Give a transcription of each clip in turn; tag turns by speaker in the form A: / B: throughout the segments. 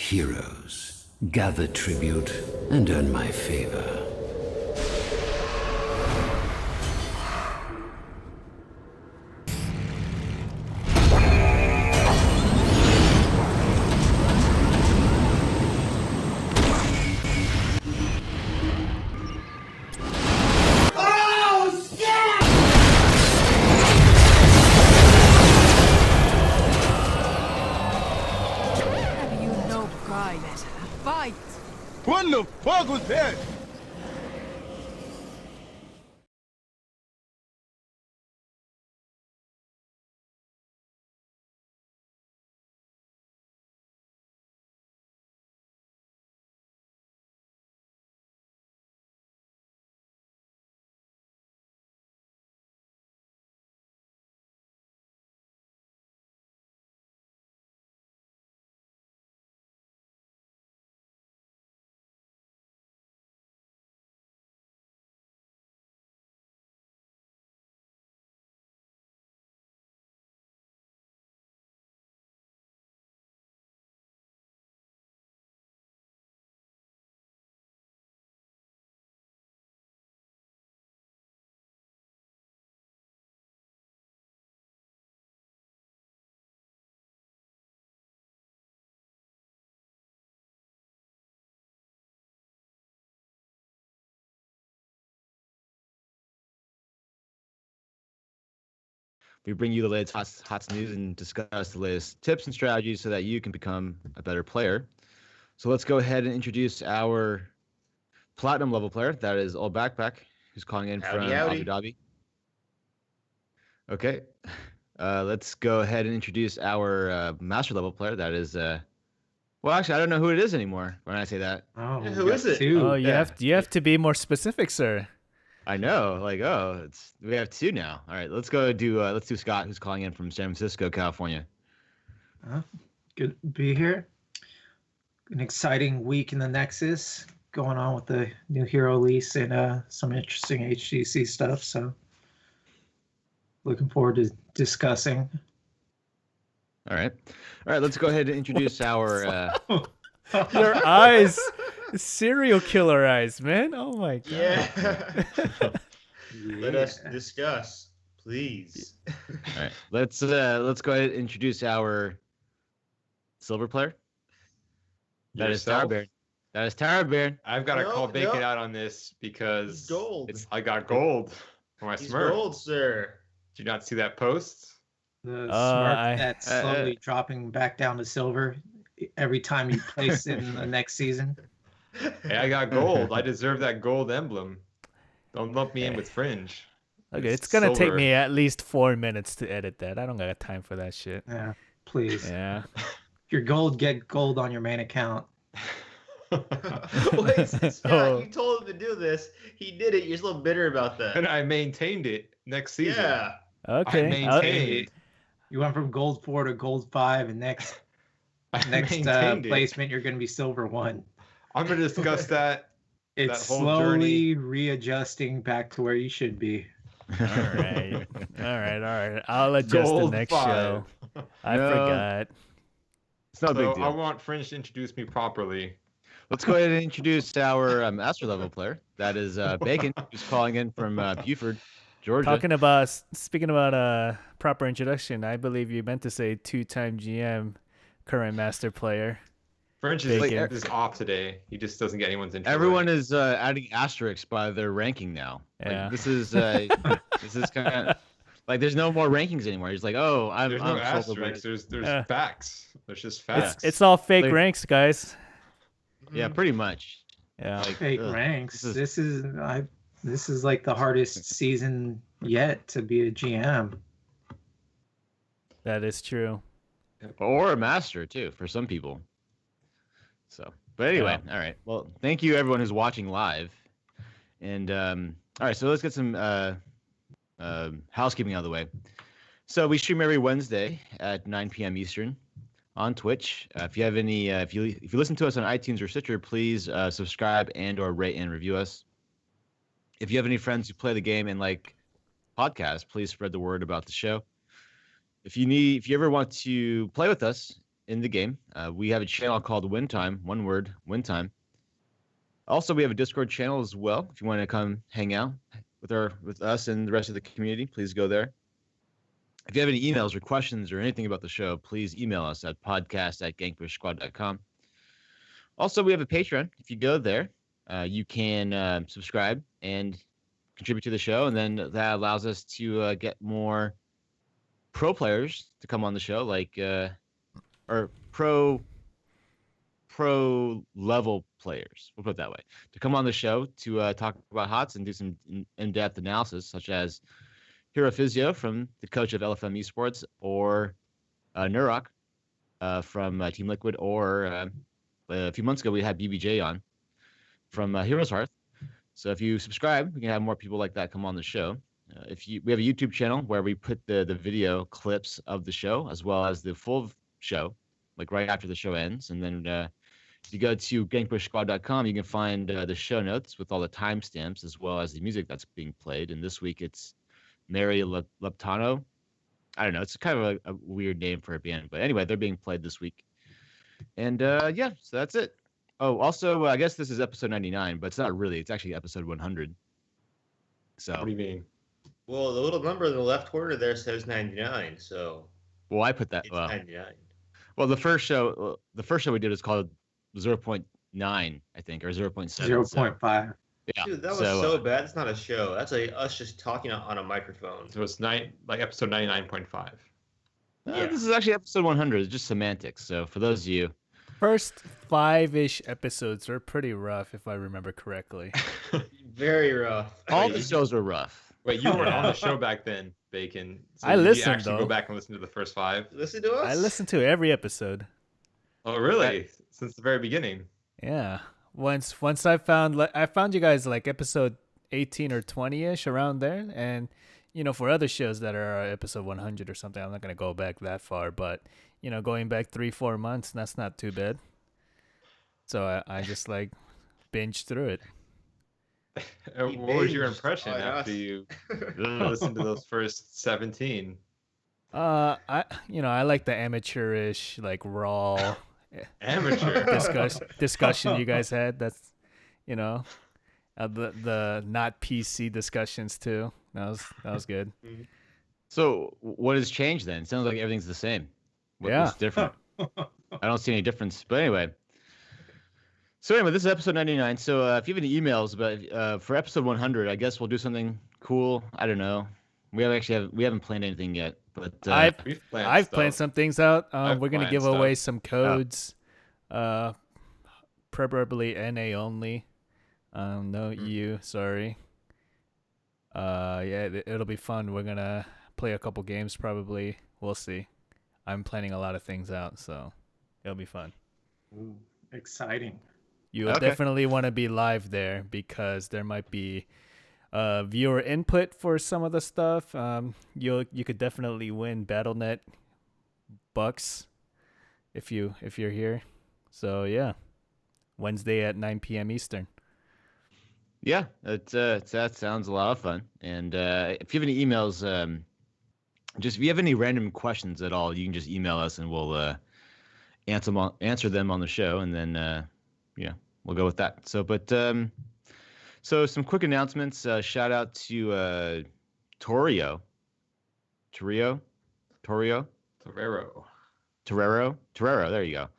A: Heroes, gather tribute and earn my favor.
B: What the fuck was that?
C: We bring you the latest hot news and discuss the latest tips and strategies so that you can become a better player. So let's go ahead and introduce our platinum level player. That is Old Backpack, who's calling in from Abu Dhabi. Okay. Let's go ahead and introduce our master level player. That is, well, actually, I don't know who it is anymore when I say that.
D: Oh,
E: who is it?
D: Two.
F: Oh, you have to be more specific, sir.
C: I know, we have two now. All right, let's do Scott, who's calling in from San Francisco, California.
D: Good to be here. An exciting week in the Nexus going on with the new hero release and some interesting HGC stuff. So looking forward to discussing.
C: All right. Let's go ahead and introduce our.
F: Your eyes, serial killer eyes, man. Oh my god.
E: Yeah. Let us discuss, please.
C: All right. Let's go ahead and introduce our silver player. That is TowerBarron.
G: I've got to call Bacon out on this because I got gold for my Smurf.
E: Gold, sir.
G: Did you not see that post?
D: The Smurf that's slowly dropping back down to silver every time you place it in the next season.
G: Hey, I got gold. I deserve that gold emblem. Don't lump me in with Fringe.
F: Okay, it's gonna take me at least 4 minutes to edit that. I don't got time for that shit.
D: Yeah, please.
F: Yeah.
D: If you're gold, get gold on your main account.
E: Wait, Scott, you told him to do this. He did it. You're still bitter about that.
G: And I maintained it next season.
E: Yeah.
F: Okay.
G: I maintained it.
D: You went from gold 4 to gold 5, and next placement you're going to be silver 1.
G: I'm going to discuss that.
D: It's
G: that whole
D: slowly
G: journey.
D: readjusting back to where you should be.
F: All right. I'll adjust
G: Gold
F: the next
G: 5.
F: show. I forgot.
C: It's not a big
G: So
C: deal.
G: I want Fringe to introduce me properly.
C: Let's go ahead and introduce our master level player. That is Bacon, who's calling in from Buford, Georgia.
F: Speaking about proper introduction, I believe you meant to say 2-time GM, current master player.
G: Fringe is off today. He just doesn't get anyone's intro.
C: Everyone is adding asterisks by their ranking now.
F: Yeah.
C: Like, this is kind of like there's no more rankings anymore. He's like, oh,
G: There's no asterisks. There's facts. There's just facts.
F: It's all fake ranks, guys.
C: Yeah, pretty much.
F: Yeah.
C: Like,
D: Fake ranks. This is like the hardest season yet to be a GM.
F: That is true.
C: Or a master too for some people. So, but anyway, all right. Well, thank you everyone who's watching live. And all right, so let's get some housekeeping out of the way. So we stream every Wednesday at 9 p.m. Eastern on Twitch. If you have any, if you listen to us on iTunes or Stitcher, please subscribe and/or rate and review us. If you have any friends who play the game and like podcasts, please spread the word about the show. If you ever want to play with us, in the game. We have a channel called Win Time, one word, Win Time. Also, we have a Discord channel as well. If you want to come hang out with us and the rest of the community, please go there. If you have any emails or questions or anything about the show, please email us at podcast@gankbushsquad.com. Also, we have a Patreon. If you go there, you can subscribe and contribute to the show, and then that allows us to get more pro players to come on the show, like or pro level players. We'll put it that way, to come on the show to talk about HOTS and do some in-depth analysis, such as Hero Physio from the coach of LFM Esports, or Nurok from Team Liquid, or a few months ago we had BBJ on from Heroes Hearth. So if you subscribe, we can have more people like that come on the show. We have a YouTube channel where we put the video clips of the show as well as the full show, like right after the show ends. And then if you go to gankbushsquad.com, you can find the show notes with all the timestamps as well as the music that's being played. And this week it's Mary Leptano. I don't know. It's kind of a weird name for a band. But anyway, they're being played this week. And yeah, so that's it. Oh, also, I guess this is episode 99, but it's not really. It's actually episode 100. So.
G: What do you mean?
E: Well, the little number in the left corner there says 99, so.
C: Well, I put that.
E: It's 99.
C: Well, the first show we did is called 0.9, I think, or 0.7.
D: 0.5.
C: Yeah.
E: Dude, that was so bad. It's not a show. That's like us just talking on a microphone.
G: So it's episode 99.5.
C: Yeah. This is actually episode 100. It's just semantics. So for those of you.
F: First 5-ish episodes are pretty rough, if I remember correctly.
E: Very rough.
C: All the shows are rough.
G: Wait, you weren't on the show back then, Bacon. So
F: I listened,
G: you actually
F: though.
G: Go back and listen to the first 5?
E: Listen to us?
F: I listened to every episode.
G: Oh, really? Since the very beginning?
F: Yeah. Once I found you guys like episode 18 or 20-ish around there, and for other shows that are episode 100 or something, I'm not going to go back that far, but going back 3-4 months, that's not too bad. So I just like binged through it.
G: What was your impression after you listened to those first 17?
F: I like the amateurish, like raw
G: amateur
F: discussion you guys had. That's the not PC discussions too. That was good.
C: So what has changed then? It sounds like everything's the same. What's different? I don't see any difference. But anyway. So anyway, this is episode 99. So if you have any emails about for episode 100, I guess we'll do something cool. I don't know. We haven't planned anything yet. But
F: I've planned some things out. We're gonna give away some codes, preferably NA only. No EU. Sorry. Yeah, it'll be fun. We're gonna play a couple games probably. We'll see. I'm planning a lot of things out, so it'll be fun.
D: Ooh, exciting.
F: You'll definitely want to be live there because there might be viewer input for some of the stuff. You could definitely win BattleNet bucks if you're here. So yeah, Wednesday at 9 p.m. Eastern.
C: Yeah, that sounds a lot of fun. And if you have any emails, if you have any random questions at all, you can just email us and we'll answer them on the show, and then we'll go with that. So some quick announcements. Shout out to Torero. There you go.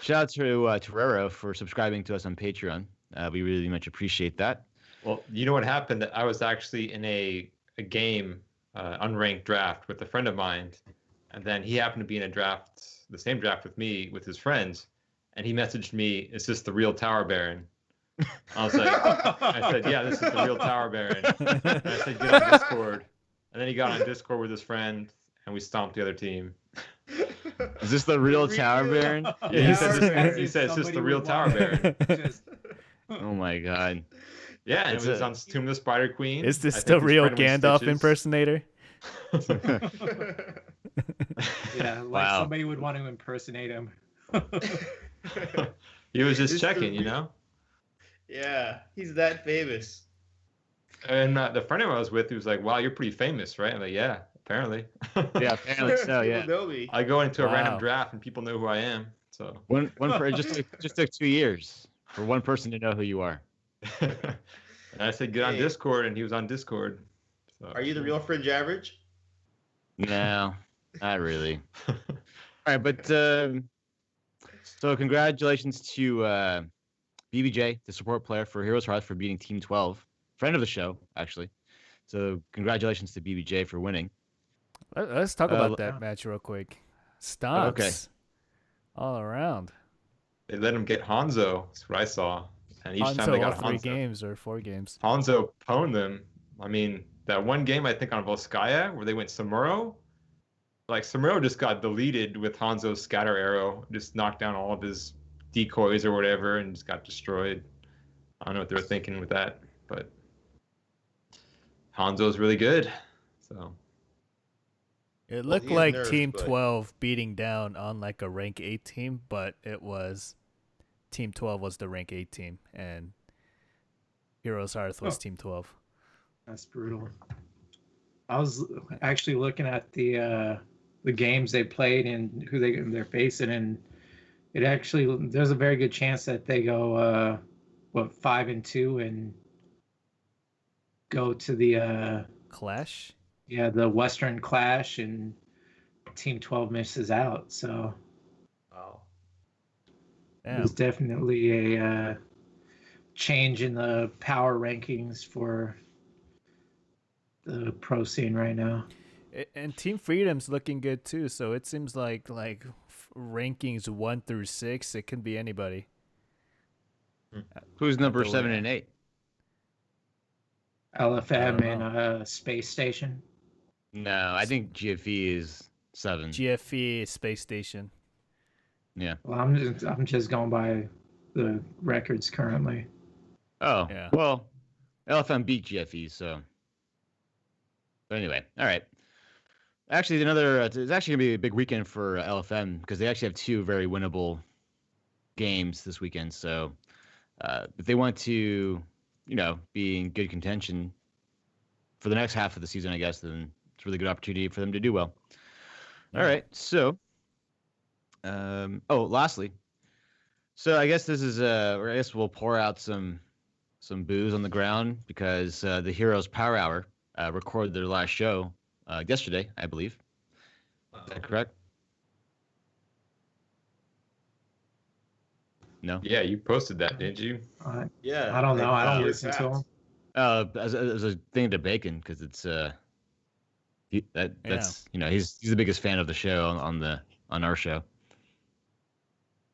C: Shout out to Torero for subscribing to us on Patreon. We really much appreciate that.
G: Well, you know what happened? I was actually in a game, unranked draft with a friend of mine, and then he happened to be in the same draft with me with his friends, and he messaged me, "Is this the real TowerBarron?" I said, "Yeah, this is the real TowerBarron." And I said, "Get on Discord," and then he got on Discord with his friend, and we stomped the other team.
C: Is this the real TowerBarron?
G: Yeah, he said, "Is this the real TowerBarron?"
C: Oh my god.
G: Yeah, and it was on Tomb of the Spider Queen.
F: Is this the real Gandalf impersonator?
D: Yeah, like somebody would want to impersonate him.
G: He was just checking,
E: Yeah, he's that famous.
G: And the friend I was with, he was like, "Wow, you're pretty famous, right?" I'm like, "Yeah, apparently."
C: Yeah, apparently so.
E: People
C: Yeah.
E: know me.
G: I go into a random
F: Wow.
G: draft and people know who I am. So.
C: It just took 2 years for one person to know who you are.
G: And I said, "Get on
E: Hey.
G: Discord," and he was on Discord. So.
E: Are you the real fringe average?
C: No, not really. All right, but so congratulations to BBJ, the support player for Heroes Hearth, for beating Team 12, friend of the show, actually. So congratulations to BBJ for winning.
F: Let's talk about
D: yeah.
F: that match real quick. Stomps.
C: Okay.
F: All around.
G: They let him get Hanzo. That's what I saw. And each time they
F: Hanzo all
G: got
F: 3
G: Hanzo,
F: games or 4 games.
G: Hanzo pwned them. I mean, that one game I think on Volskaya where they went Samuro, like Samuro just got deleted with Hanzo's scatter arrow, just knocked down all of his decoys or whatever, and just got destroyed. I don't know what they were thinking with that, but Hanzo's really good. So
F: It looked
E: he has
F: like
E: nerves,
F: Team
E: but-
F: 12 beating down on like a rank 8 team, but it was Team 12 was the rank 8 team, and Heroes Hearth was
D: Oh.
F: Team 12.
D: That's brutal. I was actually looking at the games they played and who they're facing, and it actually there's a very good chance that they go 5-2 and go to the
F: Clash?
D: the Western Clash, and Team 12 misses out. So
E: Wow.
F: Yeah.
D: there's definitely a change in the power rankings for the pro scene right now.
F: And Team Freedom's looking good too, so it seems like rankings 1 through 6, it can be anybody.
C: Who's number
F: the
C: 7
F: way-
C: and 8?
D: LFM
F: don't
D: and Space Station.
C: No, I think GFE is 7.
F: GFE Space Station.
C: Yeah.
D: Well, I'm just going by the records currently.
C: Oh,
F: Yeah.
C: well, LFM beat GFE, so. But anyway, all right. Actually, it's actually going to be a big weekend for LFM because they actually have 2 very winnable games this weekend. So if they want to, be in good contention for the next half of the season, I guess, then it's a really good opportunity for them to do well. All right. So, lastly, so I guess this is, or I guess we'll pour out some booze on the ground because the Heroes Power Hour recorded their last show yesterday, I believe. Is that correct? No.
G: yeah, you posted that, didn't you?
E: Yeah.
D: I don't know. I don't
E: You're
D: listen to
E: fast.
D: them.
C: As a thing to Bacon because it's that's he's the biggest fan of the show on our show.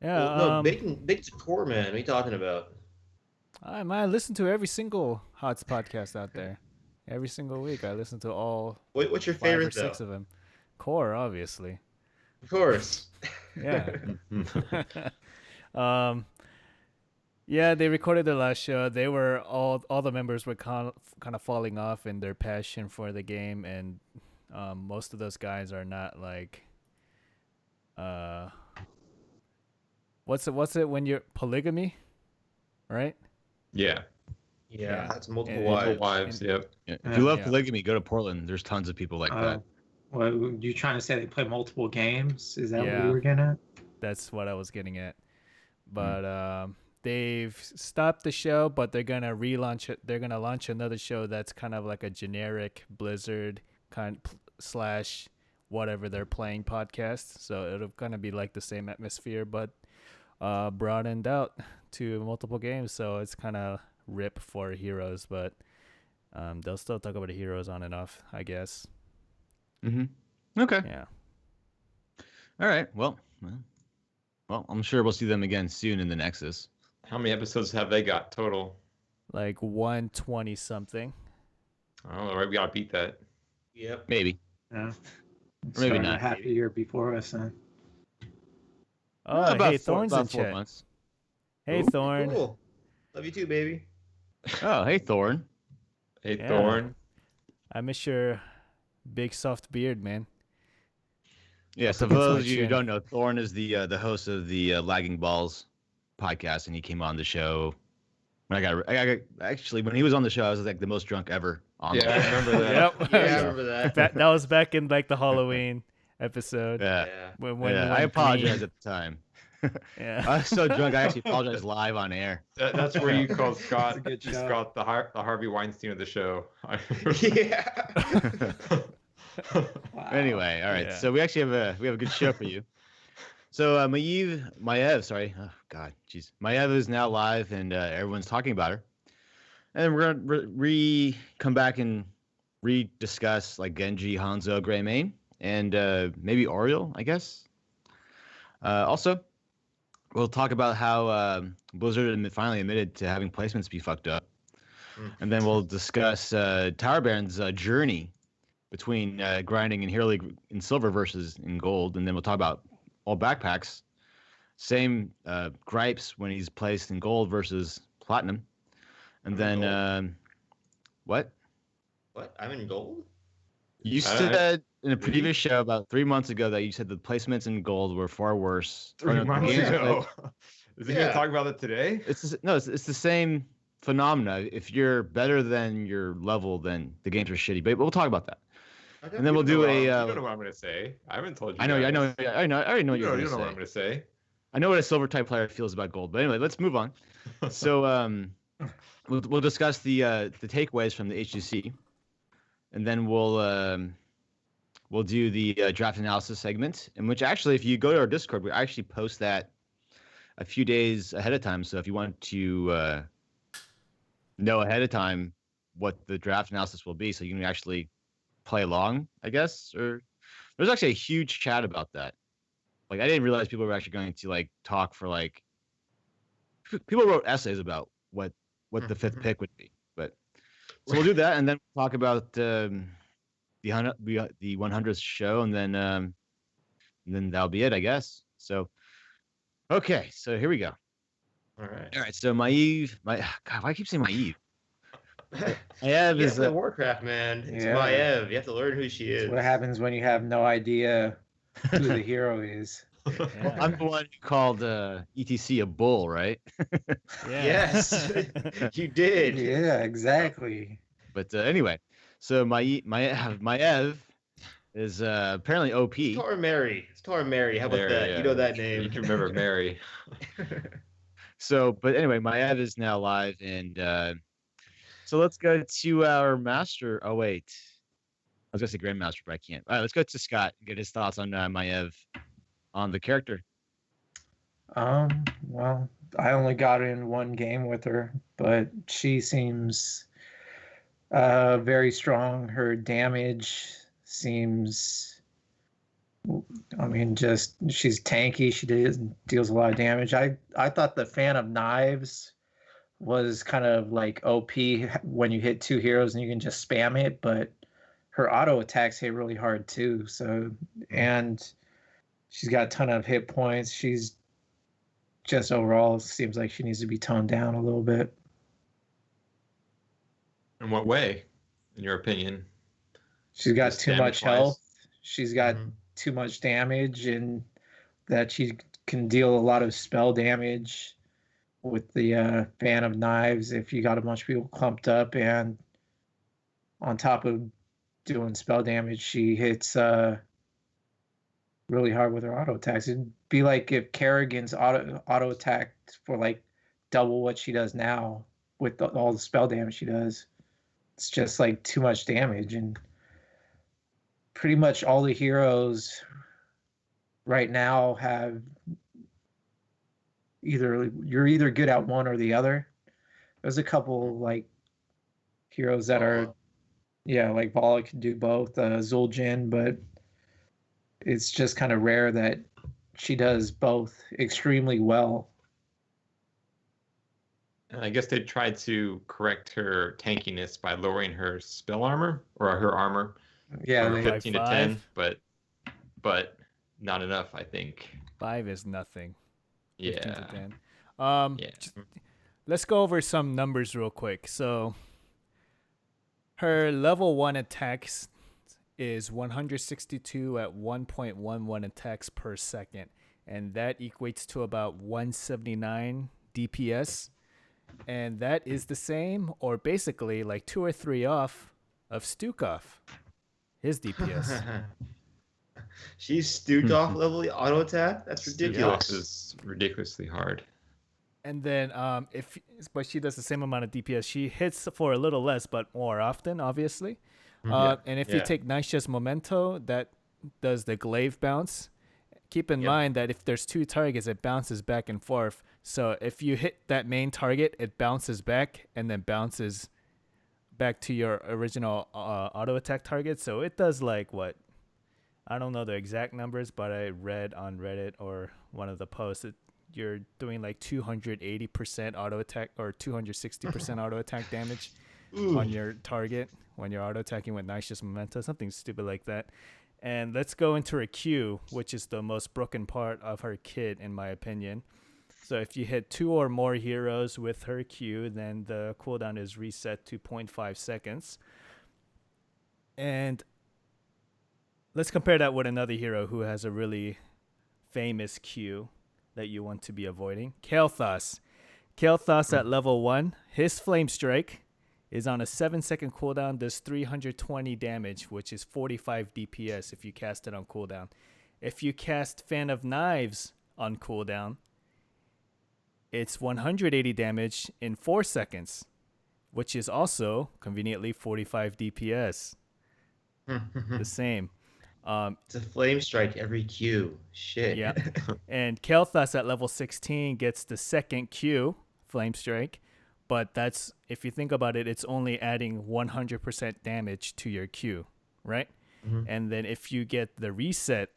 F: Yeah.
E: Well, no, Bacon's a core man. What are you talking about?
F: I listen to every single HOTS podcast out there. Every single week, I listen to all
E: What's your
F: 5 or
E: favorite
F: 6
E: though?
F: of them. Core, obviously.
E: Of course.
F: Yeah. Yeah, they recorded their last show. They were all the members were kind of falling off in their passion for the game, and most of those guys are not like what's it when you're polygamy, right?
G: Yeah.
E: Yeah, that's multiple
F: And-
E: wives.
G: Multiple wives. Yep.
C: Yeah. If you love
F: Yeah.
C: polygamy, go to Portland. There's tons of people like that.
D: What you trying to say? They play multiple games? Is that what
F: Yeah.
D: you were getting at?
F: That's what I was getting at. But they've stopped the show, but they're gonna relaunch it. They're gonna launch another show that's kind of like a generic Blizzard / whatever they're playing podcast. So it'll kind of be like the same atmosphere, but broadened out to multiple games. So it's kind of rip for Heroes, but they'll still talk about the Heroes on and off, I guess.
C: Mm-hmm. Okay.
F: Yeah.
C: All right. Well, I'm sure we'll see them again soon in the Nexus.
G: How many episodes have they got total?
F: Like 120 something.
G: Oh, all right, we gotta beat that.
E: Yep.
C: Maybe.
D: Yeah.
C: Maybe
D: Started
C: not.
D: half a year before us, then.
F: Oh,
C: About
F: hey, Thorn's in
C: 4
F: chat.
C: months.
F: Hey,
C: Ooh,
F: Thorn.
E: Cool. Love you too, baby.
C: Oh, hey, Thorn.
G: Hey,
F: Yeah.
G: Thorn.
F: I miss your big soft beard, man.
C: Yeah, so
F: Up
C: for
F: against
C: those
F: my
C: of you who
F: chin.
C: don't know, Thorn is the host of the Lagging Balls podcast, and he came on the show When actually when he was on the show, I was like the most drunk ever on
G: Yeah, I
C: the
G: remember that.
F: Yep.
E: Yeah, I remember that.
F: That was back in like the Halloween episode.
C: Yeah.
E: Yeah.
F: When
C: Yeah,
F: we
C: I
F: went
C: apologize
F: green.
C: at the time.
F: Yeah.
C: I was so drunk, I actually apologized live on air.
G: That's where you called Scott.
D: a good show.
G: Scott the Harvey Weinstein of the show.
E: Yeah.
D: Wow.
C: Anyway, all right.
F: Yeah.
C: So we actually have a good show for you. So Maiev, sorry. Oh God, jeez. Maiev is now live, and everyone's talking about her. And we're gonna come back and rediscuss like Genji, Hanzo, Greymane, and maybe Auriel, I guess. Also, we'll talk about how Blizzard finally admitted to having placements be fucked up, and then we'll discuss TowerBarron's journey between grinding in Hero League in Silver versus in Gold, and then we'll talk about all backpacks. Same gripes when he's placed in Gold versus Platinum, and then what?
E: What? I'm in gold?
C: You said in a previous show about 3 months ago that you said the placements in Gold were far worse.
G: 3 months
C: games
G: ago.
C: played-
G: Is he gonna talk about it today?
C: It's the same phenomena. If you're better than your level, then the games are shitty. But we'll talk about that.
E: Okay.
C: And then we'll do
G: You
C: a.
G: don't know what I'm gonna say. I haven't told you.
C: I know.
G: guys.
C: I already know what
G: You
C: you're
G: know,
C: going
G: you
C: to
G: know what I'm
C: say.
G: gonna say.
C: I know what a silver type player feels about Gold. But anyway, let's move on. So we'll discuss the takeaways from the HGC, and then we'll do the draft analysis segment, in which actually, if you go to our Discord, we actually post that a few days ahead of time. So if you want to know ahead of time what the draft analysis will be, so you can actually play along, I guess. Or there's actually a huge chat about that. Like I didn't realize people were actually going to like talk for like. People wrote essays about what the fifth pick would be, but so we'll do that, and then we'll talk about the 100th show, and then that'll be it, I guess. So, okay, so here we go.
E: All right.
C: All right, so Maiev, God, why do I keep saying Maiev? Maiev
E: You
C: is
E: have to play Warcraft, man. It's
D: Yeah.
E: Maiev. You have to learn who she is.
D: That's what happens when you have no idea who the hero is.
F: Yeah.
C: I'm the one who called ETC a bull, right?
F: Yeah.
E: Yes, you did.
D: Yeah, exactly.
C: But anyway, so Maiev is apparently OP.
E: It's Tora Mary. It's Tora Mary. How about
G: Mary,
E: that?
G: yeah.
E: You know that
G: You
E: name.
G: can remember Mary.
C: So, but anyway, Maiev is now live, and so let's go to our master. Oh wait, I was gonna say Grandmaster, but I can't. All right, let's go to Scott and get his thoughts on Maiev, on the character.
D: Well, I only got in one game with her, but she seems very strong. Her damage seems, I mean, just she's tanky. She deals a lot of damage. I thought the Fan of Knives was kind of like OP when you hit two heroes and you can just spam it, but her auto attacks hit really hard too. So, and she's got a ton of hit points. She's just overall seems like she needs to be toned down a little bit.
G: In what way, in your opinion?
D: She's got
G: Just
D: too much
G: damage-wise?
D: health. She's got
E: Mhm.
D: too much damage, and that she can deal a lot of spell damage with the Fan of Knives if you got a bunch of people clumped up. And on top of doing spell damage, she hits really hard with her auto attacks. It'd be like if Kerrigan's auto attacked for like double what she does now with all the spell damage she does. It's just like too much damage, and pretty much all the heroes right now have you're either good at one or the other. There's a couple like heroes that are, yeah, like Vala can do both, Zul'jin, but it's just kind of rare that she does both extremely well.
G: And I guess they tried to correct her tankiness by lowering her spell armor or her armor
D: Yeah,
G: from
D: they,
F: Like
G: 15 to 10,
F: 5?
G: but not enough, I think.
F: 5 is nothing. 15 to
G: Yeah.
F: 10.
G: Yeah.
F: Let's go over some numbers real quick. So her level 1 attacks is 162 at 1.11 attacks per second, and that equates to about 179 DPS. And that is the same, or basically like 2 or 3 off of Stukov, his DPS.
E: She's Stukov level auto attack? That's
G: Stukov
E: ridiculous.
G: is ridiculously hard.
F: And then but she does the same amount of DPS. She hits for a little less, but more often, obviously. And if you take Naisha's Memento, that does the glaive bounce. Keep in mind that if there's 2 targets, it bounces back and forth. So if you hit that main target, it bounces back and then bounces back to your original auto attack target. So it does like what? I don't know the exact numbers, but I read on Reddit or one of the posts that you're doing like 280% auto attack or 260% auto attack damage on your target when you're auto attacking with Naisha's Memento, something stupid like that. And let's go into her Q, which is the most broken part of her kit, in my opinion. So if you hit 2 or more heroes with her Q, then the cooldown is reset to 0.5 seconds. And let's compare that with another hero who has a really famous Q that you want to be avoiding. Kael'thas. Kael'thas at level 1, his Flame Strike is on a 7-second cooldown, does 320 damage, which is 45 DPS if you cast it on cooldown. If you cast Fan of Knives on cooldown, it's 180 damage in 4 seconds, which is also conveniently 45 DPS. The same.
E: It's a flame strike every Q. Shit.
F: Yeah. And Kael'thas at level 16 gets the second Q, Flame Strike. But that's, if you think about it, it's only adding 100% damage to your Q, right? And then if you get the reset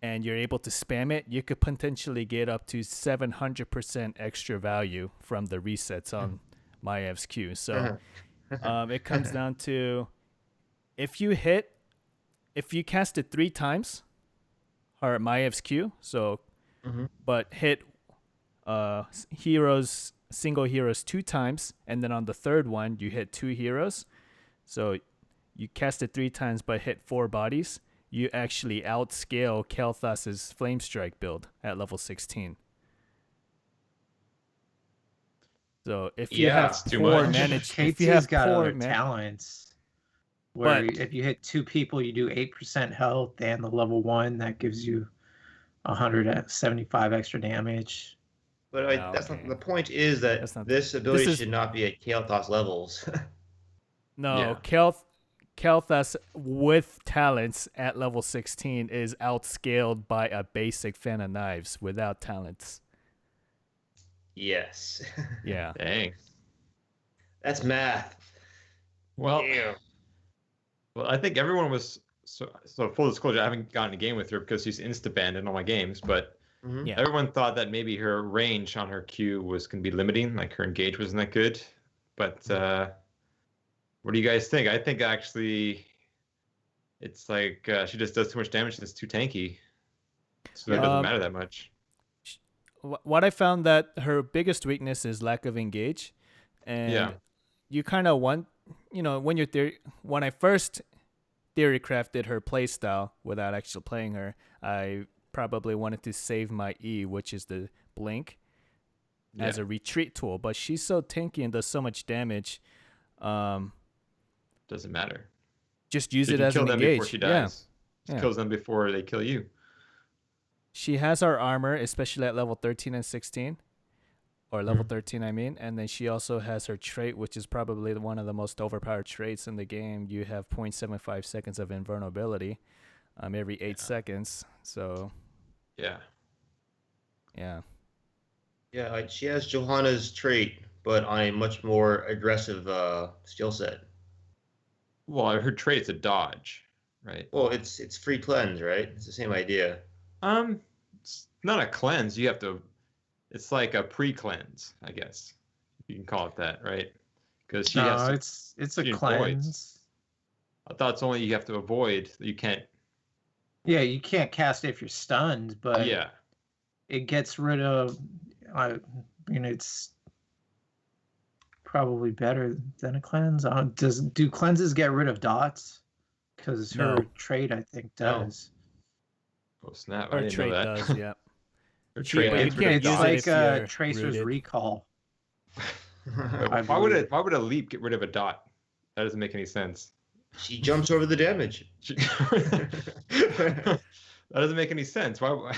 F: and you're able to spam it, you could potentially get up to 700% extra value from the resets on Maiev's Q. So it comes down to if you cast it 3 times, or Maiev's Q, but hit single heroes 2 times, and then on the third one you hit 2 heroes, so you cast it 3 times but hit 4 bodies, you actually outscale Kael'thas's Flame Strike build at level 16. So if you have poor managed, if you have
D: got
F: poor
D: other talents, where
F: But-
D: if you hit 2 people, you do 8% health, and the level 1 that gives you 175 extra damage.
E: But that's not the point. Is that this ability should not be at Kael'thas levels?
F: No, Kael'thas with talents at level 16 is outscaled by a basic Fan of Knives without talents.
E: Yes.
F: Yeah.
G: Dang.
E: That's math.
G: Well,
E: Damn.
G: well, I think everyone was so full disclosure. I haven't gotten a game with her because she's insta-banned in all my games, but
F: Yeah.
G: everyone thought that maybe her range on her Q was going to be limiting, like her engage wasn't that good. But what do you guys think? I think actually it's like she just does too much damage and it's too tanky. So it doesn't matter that much.
F: What I found that her biggest weakness is lack of engage. And you kind of want, when I first theory crafted her playstyle without actually playing her, I probably wanted to save my E, which is the blink, as a retreat tool. But she's so tanky and does so much damage.
G: Doesn't matter.
F: Just use
G: She
F: it
G: can
F: as
G: kill
F: an
G: them
F: engage.
G: before she dies.
F: Yeah.
G: Kills them before they kill you.
F: She has our armor, especially at level 13 and 16. Or level 13, I mean. And then she also has her trait, which is probably one of the most overpowered traits in the game. You have 0.75 seconds of invulnerability every 8 seconds. So,
G: Yeah.
F: yeah.
E: Yeah, she has Johanna's trait, but on a much more aggressive skill set.
G: Well, her trait's a dodge, right?
E: Well, it's free cleanse, right? It's the same idea.
G: It's not a cleanse. You have to. It's like a pre-cleanse, I guess. You can call it that, right? Because she has. To,
D: it's a
G: she
D: cleanse.
G: avoids. I thought it's only you have to avoid. You can't.
D: Yeah, you can't cast it if you're stunned, but it gets rid of. I mean, it's probably better than a cleanse. Do cleanses get rid of dots? Because her trait, I think, does.
G: Oh snap! I
F: Her
G: didn't
F: trait
G: know that.
F: does, yeah.
G: Her
F: She-
G: trait
F: but you
G: gets rid
F: can't
G: of
F: use
D: It's
F: it
G: dots.
F: if
D: like
F: you're
D: Tracer's
F: rooted.
D: Recall.
G: Why would a leap get rid of a dot? That doesn't make any sense.
E: She jumps over the damage.
G: That doesn't make any sense. Why?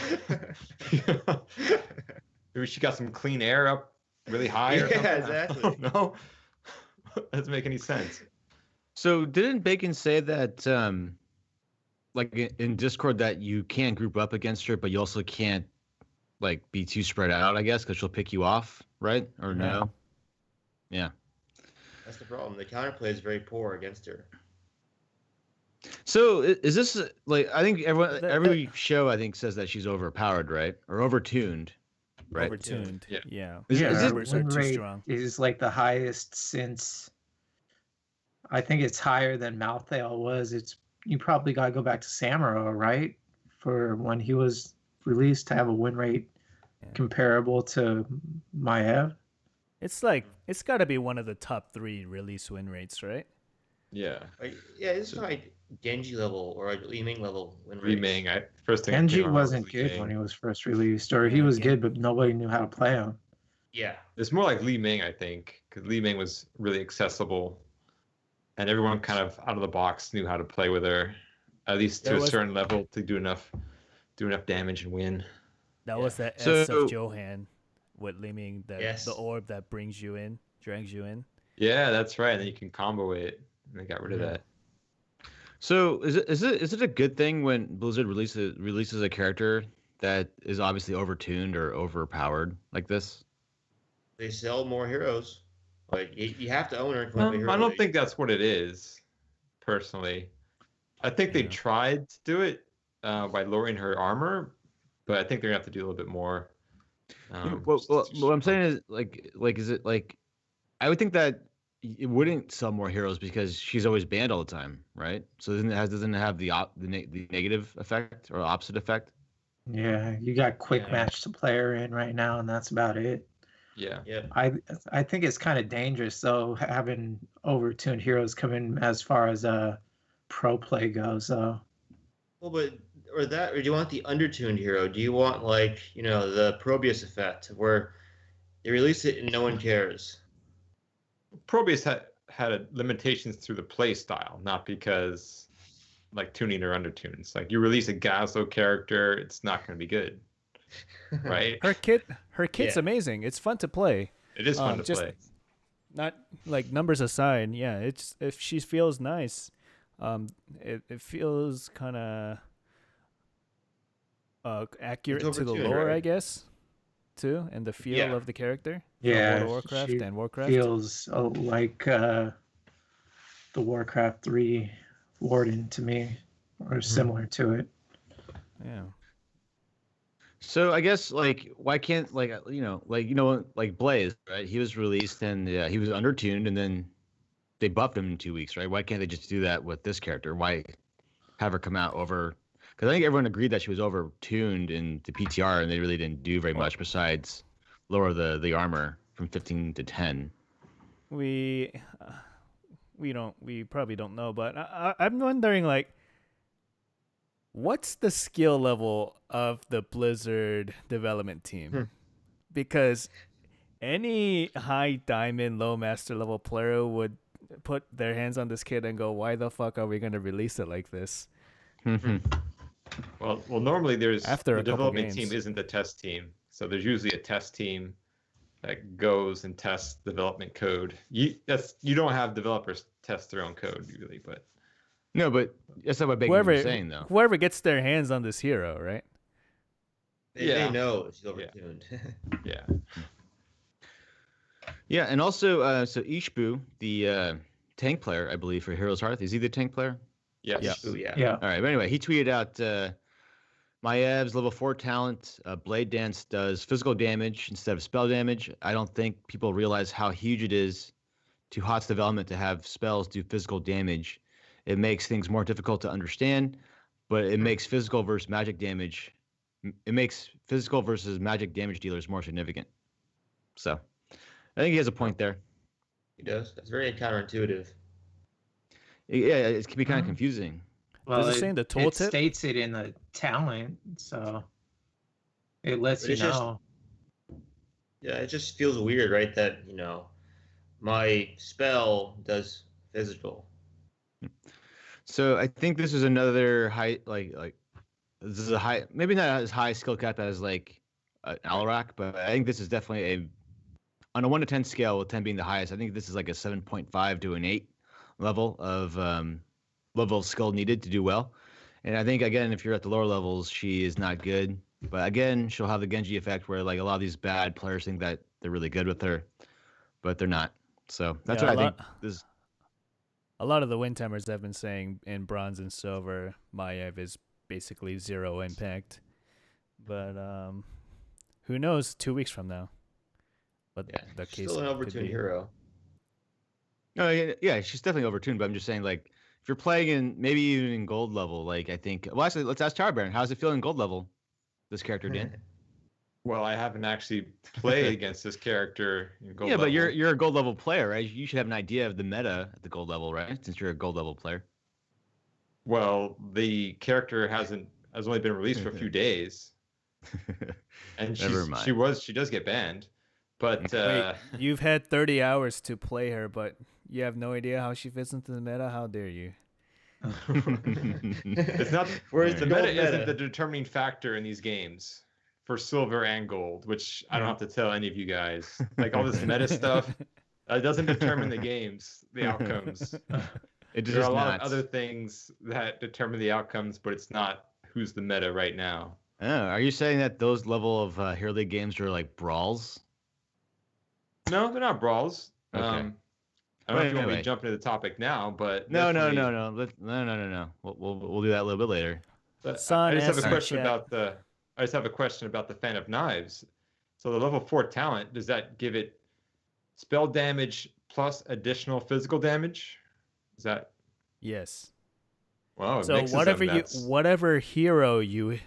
G: Maybe she got some clean air up really high. Or something.
E: Exactly.
G: No, that doesn't make any sense.
C: So didn't Bacon say that, like in Discord, that you can group up against her, but you also can't like be too spread out, I guess, because she'll pick you off, right? Or no? Yeah.
E: That's the problem. The counterplay is very poor against her.
C: So is this like, I think every show I think says that she's overpowered, right? Or overtuned, right?
F: Overtuned.
G: Yeah.
F: Yeah.
C: Is
D: yeah,
C: it
D: her
F: numbers are
D: win
F: too
D: rate
F: strong.
D: is like the highest since. I think it's higher than Malthael was. You probably got to go back to Samuro, right? For when he was released to have a win rate comparable to Maiev.
F: It's like it's got to be one of the top 3 release win rates, right?
G: Yeah.
E: Yeah, it's like Genji level or like Li Ming level win rates.
G: Reming. First thing.
D: Genji
G: came to my mind
D: wasn't
G: was
D: good
G: Li
D: when
G: Ming.
D: he was first released, or he was good, but nobody knew how to play him.
E: Yeah.
G: It's more like Li Ming, I think, because Li Ming was really accessible, and everyone kind of out of the box knew how to play with her, at least to a certain level to do enough damage and win.
F: That was that S
C: So-
F: of Johan with Liming,
E: Yes.
F: the orb that brings you in, drags you in.
G: Yeah, that's right. And then you can combo it, and they got rid of that.
C: So is it a good thing when Blizzard releases a character that is obviously overtuned or overpowered like this?
E: They sell more heroes. Like you have to own her. and come up with a
G: I
E: hero.
G: don't think that's what it is, personally. I think they tried to do it by lowering her armor, but I think they're gonna have to do a little bit more.
C: Well, what I'm saying is like is it like I would think that it wouldn't sell more heroes because she's always banned all the time, right? So doesn't it have the negative effect or opposite effect?
D: Yeah, you got quick
E: Yeah.
D: match to player in right now, and that's about it.
G: Yeah.
E: Yep.
D: I think it's kind of dangerous though, having overtuned heroes come in as far as pro play goes. Though.
E: Well, or do you want the undertuned hero? Do you want like the Probius effect where they release it and no one cares?
G: Probius had limitations through the play style, not because like tuning or undertunes. Like you release a Gazlo character, it's not going to be good, right?
F: Her kit's
E: Yeah.
F: amazing. It's fun to play.
G: It is fun to
F: just-
G: play.
F: Not like numbers aside, yeah. It's if she feels nice, it feels kind of accurate
E: It's
F: to the
E: overtuned,
F: lore,
E: right?
F: I guess, too, and the feel
E: Yeah.
F: of the character. from
D: Yeah,
F: World of Warcraft
D: she
F: and Warcraft.
D: feels like the Warcraft 3 Warden to me, or similar to it.
F: Yeah.
C: So I guess like why can't like Blaze, right? He was released and he was undertuned and then they buffed him in 2 weeks, right? Why can't they just do that with this character? Why have her come out over? Because I think everyone agreed that she was overtuned in the PTR and they really didn't do very much besides lower the armor from 15 to 10.
F: We probably don't know, but I'm wondering like, what's the skill level of the Blizzard development team? Because any high diamond, low master level player would put their hands on this kid and go, "Why the fuck are we gonna release it like this?"
G: Well, normally there's
F: After
G: the
F: a couple
G: development
F: games.
G: team isn't the test team, so there's usually a test team that goes and tests development code. You don't have developers test their own code usually, but
C: No, but that's not what Bacon was saying though.
F: Whoever gets their hands on this hero, right?
E: They know she's overtuned.
G: yeah.
C: Yeah, and also so Ishbu, the tank player, I believe for Heroes Hearth, is he the tank player?
G: Yes.
E: Ooh, yeah.
D: Yeah.
C: All right, but anyway, he tweeted out Maev's level 4 talent, Blade Dance does physical damage instead of spell damage. I don't think people realize how huge it is to HOTS development to have spells do physical damage. It makes things more difficult to understand, but it makes physical versus magic damage. It makes physical versus magic damage dealers more significant. So, I think he has a point there.
E: He does. That's very counterintuitive.
C: Yeah, it can be kind of confusing.
F: Does it say in the
D: It
F: tooltip?
D: states it in the talent, so it lets
E: But
D: you
E: it's just-
D: know.
E: Yeah, it just feels weird, right? That my spell does physical.
C: So I think this is another high, like this is a high, maybe not as high skill cap as like an Alarak, but I think this is definitely on a 1 to 10 scale, with 10 being the highest. I think this is like a 7.5 to an 8 level of skill needed to do well. And I think again, if you're at the lower levels, she is not good. But again, she'll have the Genji effect where like a lot of these bad players think that they're really good with her, but they're not. So that's
F: Yeah,
C: what I think. This
F: A lot of the win timers have been saying in bronze and silver, Maiev is basically 0 impact. But who knows? 2 weeks from now, what the case
E: Still an
F: could
E: overtuned
F: be.
E: hero.
C: No, yeah, she's definitely overtuned. But I'm just saying, like, if you're playing in maybe even in gold level, like I think. Well, actually, let's ask TowerBarron. How's it feel in gold level? This character, Dan.
G: Well, I haven't actually played against this character in gold
C: Yeah, but
G: level.
C: you're a gold level player, right? You should have an idea of the meta at the gold level, right? Since you're a gold level player.
G: Well, the character has only been released for a few days, and she does get banned. But
F: Wait, you've had 30 hours to play her, but you have no idea how she fits into the meta? How dare you?
G: it's not.
E: Whereas
G: The meta isn't the determining factor in these games for silver and gold, which I don't have to tell any of you guys. Like all this meta stuff, doesn't determine the games, the outcomes. There are a lot of other things that determine the outcomes, but it's not who's the meta right now.
C: Oh, are you saying that those level of Hero League games are like brawls?
G: No, they're not brawls.
C: Okay.
G: I don't know if you want me to jump into the topic now, but
C: No. We'll do that a little bit later.
G: I just have a question about the Fan of Knives. So the level 4 talent, does that give it spell damage plus additional physical damage? Is that?
F: Yes.
G: Wow.
F: So whatever hero you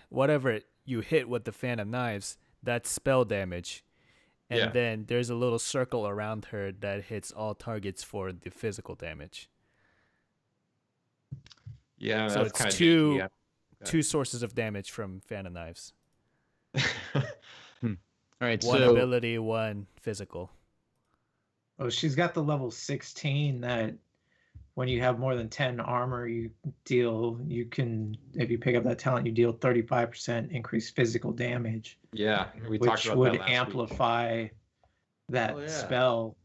F: hit with the Fan of Knives, that's spell damage. And then there's a little circle around her that hits all targets for the physical damage.
G: Yeah,
F: so
G: that's
F: it's
G: kind
F: two sources of damage from Fan of Knives.
C: All right,
F: one ability, one physical.
D: Oh, she's got the level 16 that when you have more than 10 armor, if you pick up that talent, you deal 35% increased physical damage.
G: Yeah, we
D: which
G: talked about
D: would
G: that last
D: amplify
G: week.
D: that spell.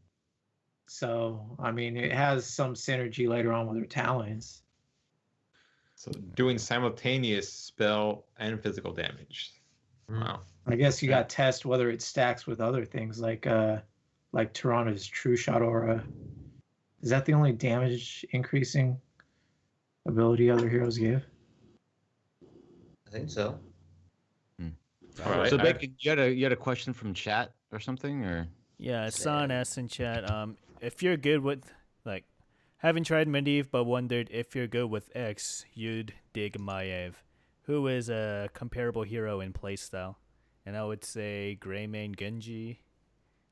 D: So, I mean, it has some synergy later on with her talents.
G: So doing simultaneous spell and physical damage. Wow.
D: I guess you got to test whether it stacks with other things like Toronto's True Shot Aura. Is that the only damage increasing ability other heroes give?
E: I think so.
G: All right.
C: So, Bacon, you had a question from chat or something, or?
F: Yeah, San asked in chat, if you're good with haven't tried Maiev but wondered if you're good with X, you'd dig Maiev, who is a comparable hero in playstyle, and I would say Greymane Genji,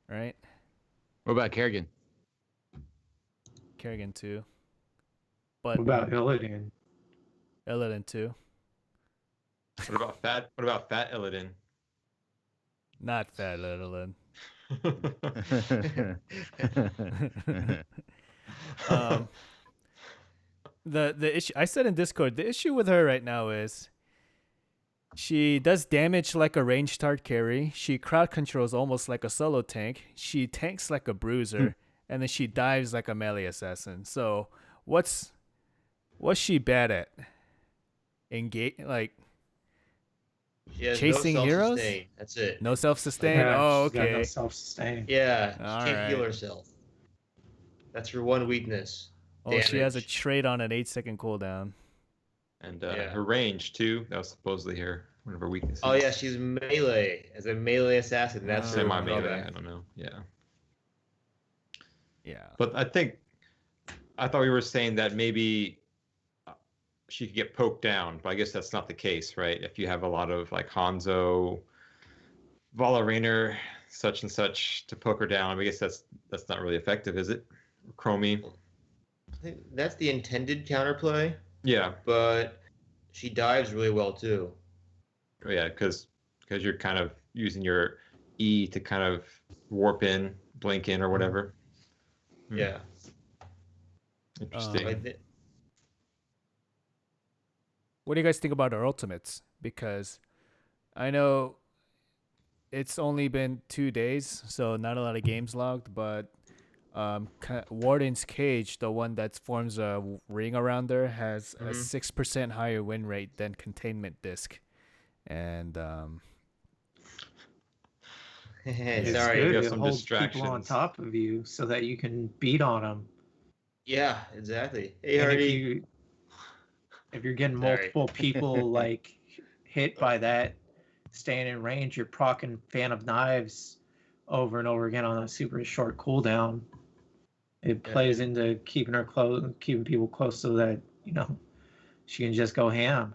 F: right?
C: What about Kerrigan?
F: Kerrigan too. But
D: what about Illidan?
F: Illidan too.
G: What about Fat Illidan?
F: Not Fat Illidan. The issue I said in Discord, the issue with her right now is she does damage like a ranged hard carry. She crowd controls almost like a solo tank. She tanks like a bruiser, and then she dives like a melee assassin. So what's she bad at? Chasing
E: no
F: heroes?
E: That's it.
F: No self-sustain?
D: Yeah,
F: oh,
D: she's got
F: okay.
D: no self-sustain.
E: Yeah, she
F: All
E: can't
F: right.
E: heal herself. That's her one weakness.
F: Oh, she has a
E: damage.
F: trait on an 8-second cooldown.
G: And her range too. That was supposedly one of her weaknesses.
E: Oh yeah, she's melee as a melee assassin. That's her
G: semi-melee.
E: drawback.
G: I don't know. Yeah.
F: Yeah.
G: But I thought we were saying that maybe she could get poked down, but I guess that's not the case, right? If you have a lot of like Hanzo, Vala Rainer, such and such to poke her down, I guess that's not really effective, is it? Chromie.
E: I think that's the intended counterplay.
G: Yeah.
E: But she dives really well too.
G: Yeah, because you're kind of using your E to kind of warp in, blink in, or whatever.
E: Yeah.
G: Interesting.
F: What do you guys think about our ultimates? Because I know it's only been 2 days, so not a lot of games logged, but Warden's Cage, the one that forms a ring around there, has a 6% higher win rate than Containment Disc. And
D: It's
E: sorry.
G: you
D: good
G: have
D: to
G: some
D: hold people on
G: distractions.
D: top of you so that you can beat on them.
E: Yeah, exactly. Hey,
D: And
E: Hardy.
D: if you're getting
E: Sorry.
D: multiple people like hit by that, staying in range, you're proccing Fan of Knives over and over again on a super short cooldown. It plays into keeping people close so that, she can just go ham.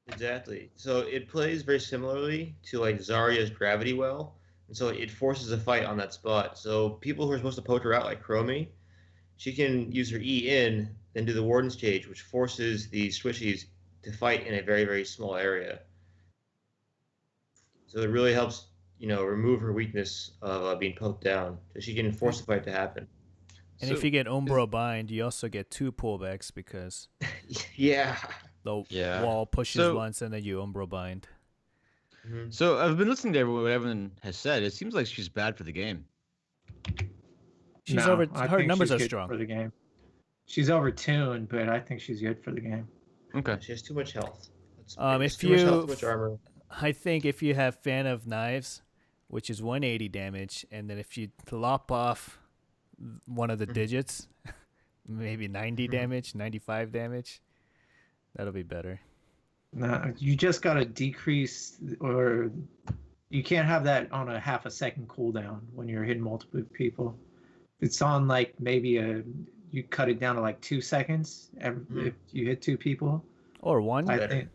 E: Exactly. So it plays very similarly to like Zarya's Gravity Well, and so it forces a fight on that spot. So people who are supposed to poke her out, like Chromie, she can use her E in, then do the Warden's Cage, which forces the Swishies to fight in a very, very small area. So it really helps, remove her weakness of being poked down, so she can force the fight to happen.
F: And if you get Umbro Bind, you also get 2 pullbacks because
E: Yeah.
F: the
G: Yeah.
F: wall pushes
C: So-
F: once and then you Umbro Bind.
C: So I've been listening to what everyone has said. It seems like she's bad for the game.
F: She's
D: No,
F: over.
D: I
F: Her
D: think
F: numbers
D: she's
F: are
D: good
F: strong.
D: for the game. She's overtuned, but I think she's good for the game.
C: Okay.
E: She has too much health.
F: If
E: too much health,
F: you-
E: too much armor.
F: I think if you have Fan of Knives, which is 180 damage, and then if you lop off one of the digits, maybe 90 damage, 95 damage, that'll be better.
D: No, you just gotta decrease, or you can't have that on a half a second cooldown when you're hitting multiple people. It's on like maybe you cut it down to like 2 seconds if you hit 2 people.
F: Or one.
D: I
E: Better.
D: think.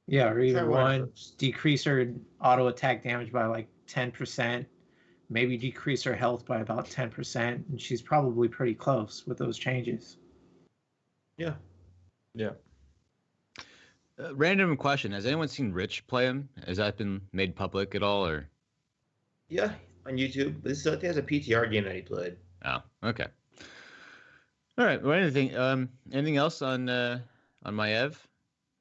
D: Yeah, or either
E: Try
D: one,
E: first.
D: decrease her auto attack damage by like 10%, maybe decrease her health by about 10%, and she's probably pretty close with those changes.
E: Yeah.
G: Yeah.
C: Random question: has anyone seen Rich play him? Has that been made public at all, or?
E: Yeah, on YouTube. This is, I think that's a PTR game that he played.
C: Oh, okay. All right. Well, anything else on Maiev?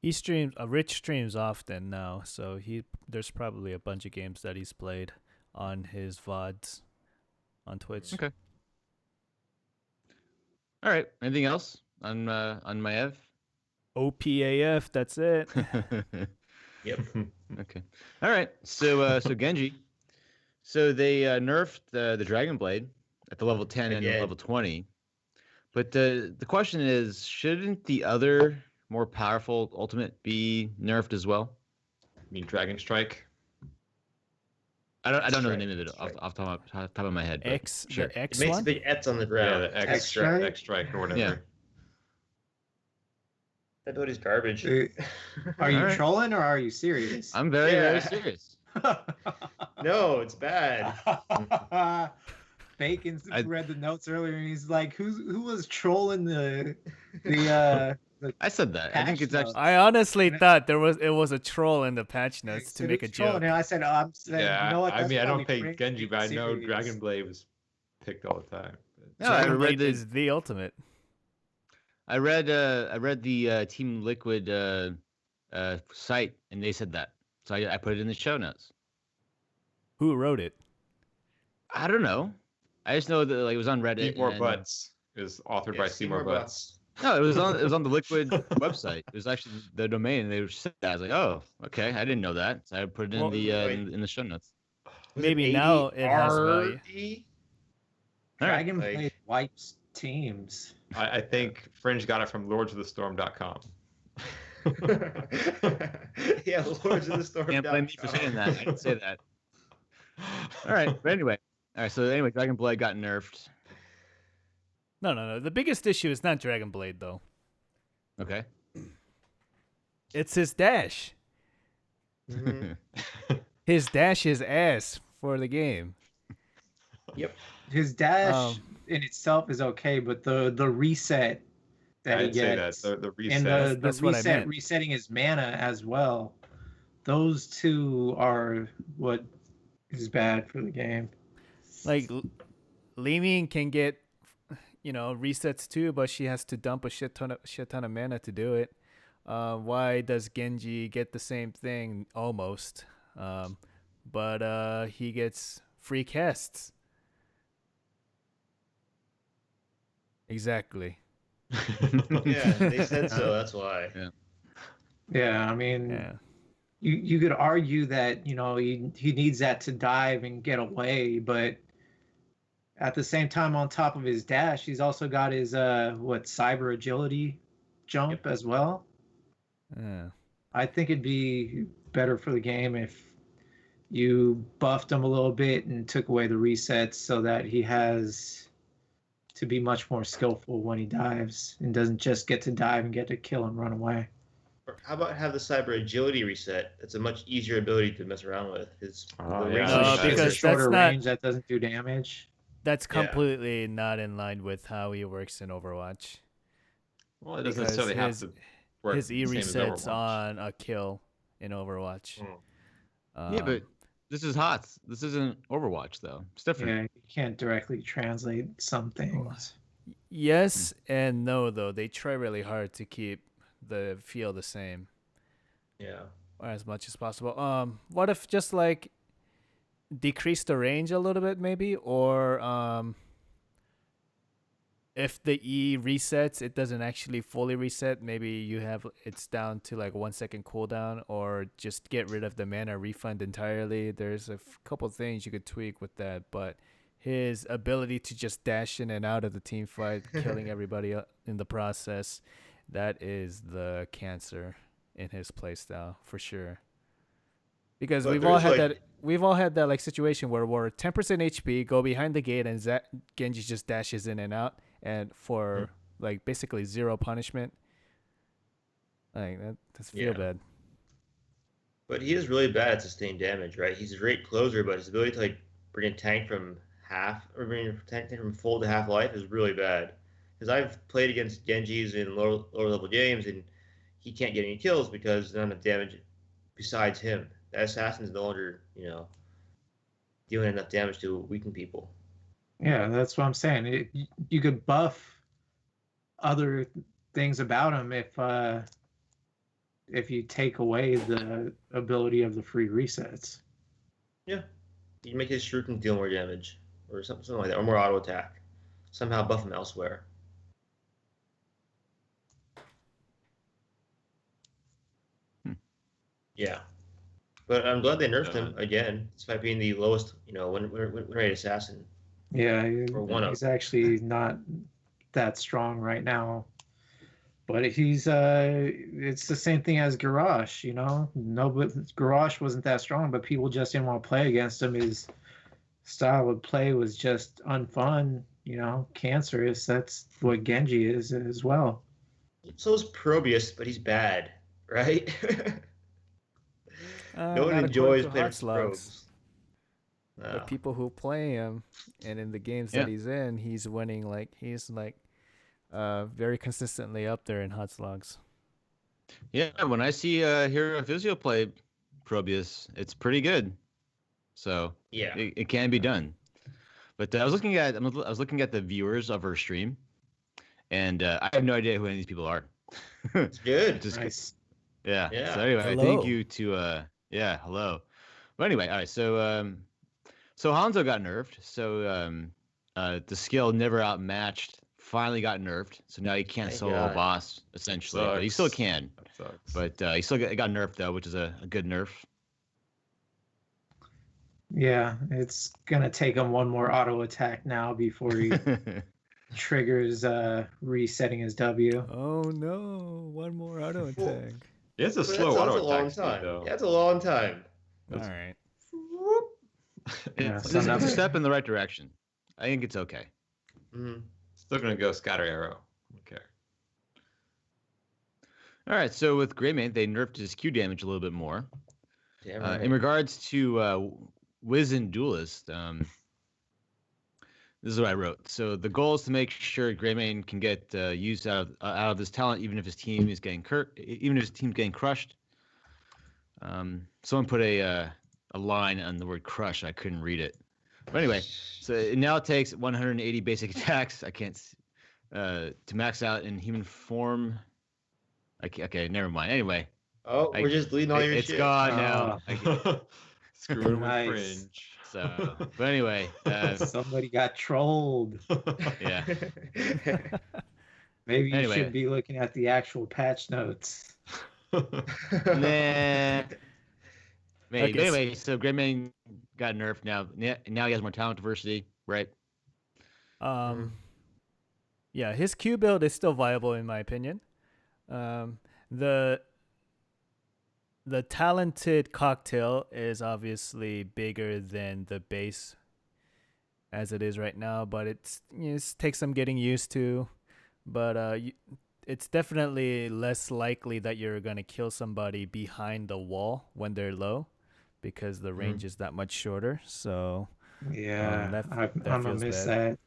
F: He streams. Rich streams often now, so there's probably a bunch of games that he's played on his VODs on Twitch.
C: Okay. All right. Anything else on Maiev?
F: OPAF. That's it.
E: Yep.
C: Okay. All right. So Genji. So they nerfed the Dragon Blade at the level 10 and
E: Again.
C: level 20. But the question is, shouldn't the other more powerful ultimate be nerfed as well?
G: I mean, Dragon Strike.
C: I don't know the
E: Strike,
C: name of it
E: strike.
C: off the top of my head. But
F: X.
C: sure.
F: The X
E: It makes a
F: one.
E: big X on the
G: Yeah,
E: ground.
G: the X
D: X strike?
G: X strike or whatever.
C: Yeah.
E: That ability's garbage.
D: Are you
C: Alright.
D: trolling or are you serious?
C: I'm very
E: Yeah.
C: serious.
E: No, it's bad.
D: Bacon
C: I-
D: read the notes earlier and he's like, who was trolling the
C: I said that. I think
D: Patch
C: it's
D: notes.
C: actually.
F: I honestly thought it was a troll in the patch notes to
D: said
F: make a
D: it's trolling,
F: joke.
D: and I said, I'm saying,
G: Yeah,
D: you know what?
G: I
D: that's
G: mean, I don't
D: probably
G: play
D: cringe,
G: Genji, but I know
D: serious.
G: Dragon Blade was picked all the time.
C: No, I
F: Dragon
C: read
F: Blade
C: the
F: is the ultimate.
C: I read the Team Liquid site, and they said that. So I put it in the show notes.
F: Who wrote it?
C: I don't know. I just know that like it was on Reddit.
G: Seymour
C: and-
G: Butts is authored by
E: Yeah,
G: Seymour Butts.
C: No, it was on the Liquid website. It was actually the domain. They said that. I was like, oh, okay, I didn't know that. So I put it in
F: Well,
C: in the show notes.
E: Was
F: Maybe
E: it
F: now it has value.
E: ADRD?
C: All right.
D: Dragon
E: Like-
D: Blade wipes teams.
G: I think Fringe got it from lordsofthestorm.com.
E: Yeah, Lords of the Storm.
C: Can't blame me for saying that. I didn't say that. All right, but anyway. All right, so anyway, Dragon Blade got nerfed.
F: No. The biggest issue is not Dragon Blade though.
C: Okay.
F: It's his dash.
E: Mhm.
F: His dash is ass for the game.
D: His dash
F: Um,
D: in itself is okay, but the reset that he
G: I'd say that
D: gets
G: the reset.
D: and the
F: That's what I
D: reset
F: meant.
D: resetting his mana as well those two are what is bad for the game.
F: Like Li Ming can get, resets too, but she has to dump a shit ton of mana to do it. Why does Genji get the same thing almost? But he gets free casts. Exactly.
E: Yeah, they said so. That's why.
C: Yeah.
D: Yeah, I mean,
F: Yeah.
D: you could argue that he needs that to dive and get away, but at the same time, on top of his dash, he's also got his cyber agility jump as well.
F: Yeah.
D: I think it'd be better for the game if you buffed him a little bit and took away the resets so that he has to be much more skillful when he dives and doesn't just get to dive and get to kill and run away.
E: Or how about have the cyber agility reset? That's a much easier ability to mess around with.
G: Oh,
E: the
G: yeah.
E: range
F: No,
E: is
F: because
D: it's a shorter
F: that's not-
D: range that doesn't do damage.
F: That's
E: Yeah.
F: completely not in line with how he works in Overwatch.
G: Well, it doesn't
F: Because
G: necessarily have
F: his-
G: to work
F: His E
G: the same as
F: resets
G: Overwatch.
F: on a kill in Overwatch.
C: Yeah, but this is HOTS. This isn't Overwatch, though. It's different.
D: Yeah, you can't directly translate some things.
F: Yes and no, though. They try really hard to keep the feel the same
E: Yeah.
F: or as much as possible. What if just like decrease the range a little bit, maybe, or if the E resets, it doesn't actually fully reset. Maybe you have it's down to like 1 second cooldown, or just get rid of the mana refund entirely. There's a couple things you could tweak with that, but his ability to just dash in and out of the team fight, killing everybody in the process, that is the cancer in his playstyle for sure. Because
E: But
F: we've all
E: there's,
F: had
E: like-
F: that. We've all had that like situation where we're 10% HP, go behind the gate, and Genji just dashes in and out, and for like basically zero punishment. Like that's feel
E: Yeah.
F: bad.
E: But he is really bad at sustained damage, right? He's a great closer, but his ability to like bring a tank from half or bring a tank from full to half life is really bad. Because I've played against Genjis in lower level games, and he can't get any kills because there's not enough damage besides him. The assassin's no longer, doing enough damage to weaken people.
D: Yeah, that's what I'm saying. You could buff other things about him if you take away the ability of the free resets.
E: Yeah. You can make his shuriken deal more damage, or something like that, or more auto attack. Somehow buff him elsewhere. Yeah. But I'm glad they nerfed him again, despite being the lowest, win rate assassin.
D: Yeah,
E: Or one of.
D: he's actually not that strong right now. But it's the same thing as Garrosh, No, but Garrosh wasn't that strong, but people just didn't want to play against him. His style of play was just unfun, cancerous. That's what Genji is as well.
E: So is Probius, but he's bad, right? No one
F: Not according
E: enjoys
F: to
E: playing
F: Hot
E: with
F: Slugs.
E: probes.
F: The
E: No.
F: people who play him, and in the games
C: Yeah.
F: that he's in, he's winning. He's very consistently up there in Hot Slugs.
C: Yeah, when I see Hero Physio play Probius, it's pretty good. So
E: Yeah.
C: it can be done. But I was looking at the viewers of her stream, and I have no idea who any of these people are.
E: It's good.
C: Just
D: Nice.
C: yeah.
E: Yeah.
C: So anyway,
F: Hello.
C: thank you to hello. But anyway, all right. So Hanzo got nerfed. So the skill never outmatched finally got nerfed. So now he can't
E: Thank
C: solo
E: God.
C: a boss essentially, but he still
G: Sucks.
C: can.
G: That sucks.
C: But he still got nerfed though, which is a good nerf.
D: Yeah, it's gonna take him one more auto attack now before he triggers resetting his W.
F: Oh no! One more auto attack.
G: He has a
E: But
G: slow
E: that's
G: auto
E: a long
G: attack speed,
E: time.
G: though.
E: Yeah, that's a long time.
F: All right.
D: Yeah,
C: It's
D: so
C: a
D: now-
C: step in the right direction. I think it's okay.
E: Mhm.
G: Still gonna go scatter arrow. Okay.
C: All right. So with Greymane, they nerfed his Q damage a little bit more.
E: Damn right.
C: In regards to Wizened Duelist, this is what I wrote. So the goal is to make sure Greymane can get use out of this talent, even if his team is getting crushed. Someone put a line on the word crush. I couldn't read it. But anyway, so it now takes 180 basic attacks. I can't to max out in human form. Okay, never mind. Anyway,
E: We're just deleting all your
C: it's
E: shit.
C: gone now.
G: Screw
D: Nice.
G: with cringe.
C: So, but anyway,
D: Somebody got trolled.
C: yeah.
D: Maybe you
C: Anyway.
D: should be looking at the actual patch notes.
C: Nah. Maybe.
F: Okay,
C: But anyway, so Greymane got nerfed now. Now he has more talent diversity, right?
F: Yeah, his Q build is still viable in my opinion. The talented cocktail is obviously bigger than the base as it is right now, but it takes some getting used to. But it's definitely less likely that you're gonna kill somebody behind the wall when they're low, because the range is that much shorter. So
D: Yeah, I'm gonna
F: feels
D: miss
F: bad.
D: that.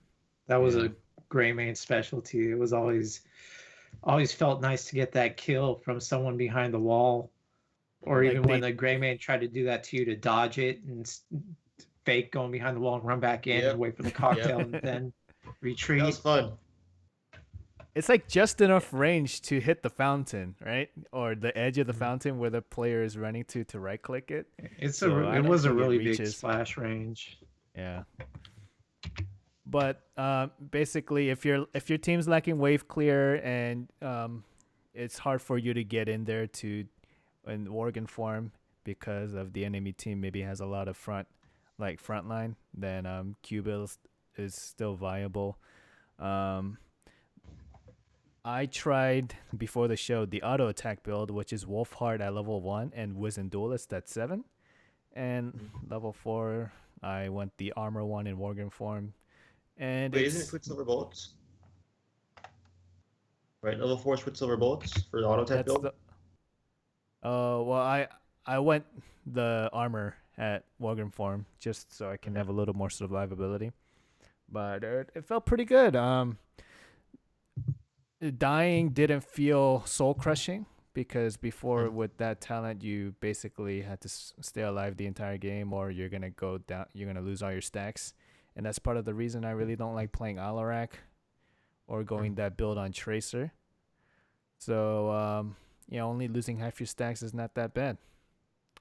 D: That was
C: Yeah.
D: a Greymane specialty. It was always felt nice to get that kill from someone behind the wall, or
F: Like
D: even when
F: they-
D: the Greymane tried to do that to you to dodge it and fake going behind the wall and run back in
E: Yep.
D: and wait for the cocktail
E: Yep.
D: and then
E: That
D: retreat.
E: was fun.
F: It's like just enough range to hit the fountain, right? Or the edge of the fountain where the player is running to right click it.
D: It's
F: So I
D: it
F: don't
D: was a
F: think it
D: really big
F: reaches.
D: splash range.
F: Yeah. But basically, if your team's lacking wave clear and it's hard for you to get in there to in Worgen form because of the enemy team maybe has a lot of front line, then Q build is still viable. I tried before the show the auto attack build, which is Wolfheart at level 1 and Wizened Duelist at 7. And level 4, I went the armor one in Worgen form. And
E: Wait,
F: it's,
E: isn't it Quicksilver Bullets? Right, level 4 is Quicksilver Bullets for the auto attack
F: that's
E: build?
F: the. Well, I went the armor at Worgen form just so I can have a little more survivability. But it felt pretty good. Dying didn't feel soul crushing because before with that talent you basically had to stay alive the entire game, or you're gonna go down. You're gonna lose all your stacks, and that's part of the reason I really don't like playing Alarak or going that build on Tracer. So only losing half your stacks is not that bad,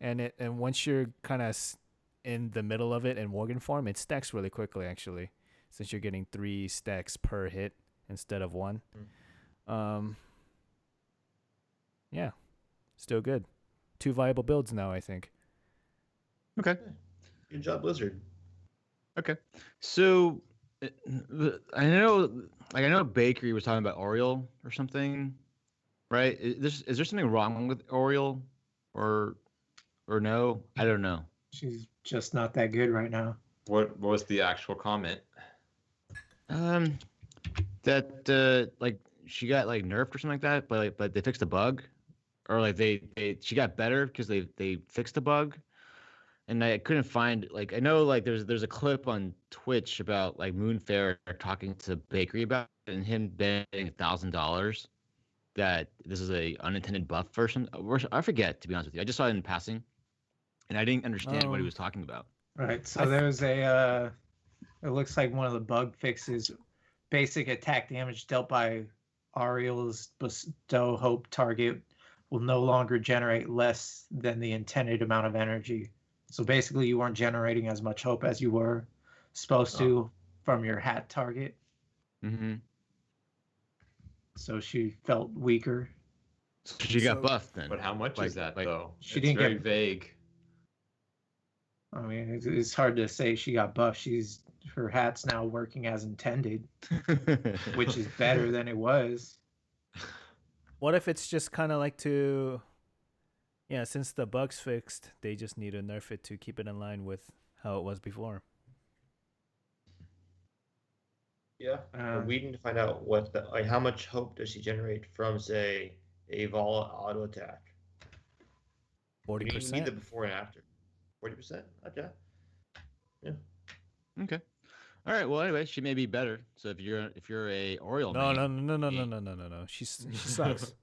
F: and once you're kind of in the middle of it in Worgen form, it stacks really quickly actually, since you're getting 3 stacks per hit instead of 1. Yeah, still good. 2 viable builds now, I think.
C: Okay.
E: Good job, Blizzard.
C: Okay. So I know Bakery was talking about Auriel or something, right? Is there something wrong with Auriel or no? I don't know.
D: She's just not that good right now.
G: What was the actual comment?
C: That like she got like nerfed or something like that, but they fixed the bug, or like she got better because they fixed the bug, and I couldn't find, like, I know like there's a clip on Twitch about like Moonfair talking to Bakery about it and him betting $1,000 that this is a unintended buff version. I forget, to be honest with you. I just saw it in passing, and I didn't understand what he was talking about.
D: Right. So there's a it looks like one of the bug fixes, basic attack damage dealt by Auriel's bestow hope target will no longer generate less than the intended amount of energy. So basically you weren't generating as much hope as you were supposed to from your hat target.
C: Mm-hmm.
D: So she felt weaker.
C: So she got buffed then.
G: But how much
C: Like-
G: is that,
C: like-
G: though?
D: She
G: It's
D: didn't
G: very
D: get-
G: vague.
D: I mean, it's hard to say she got buffed. Her hat's now working as intended, which is better than it was.
F: What if it's just kind of like since the bug's fixed, they just need to nerf it to keep it in line with how it was before.
E: Yeah. We need to find out how much hope does she generate from, say, a Vala auto attack. We need
F: 40%.
E: the before and after. 40%? Okay. Yeah.
C: Okay. All right. Well, anyway, she may be better. So if you're a Auriel
F: No. She sucks.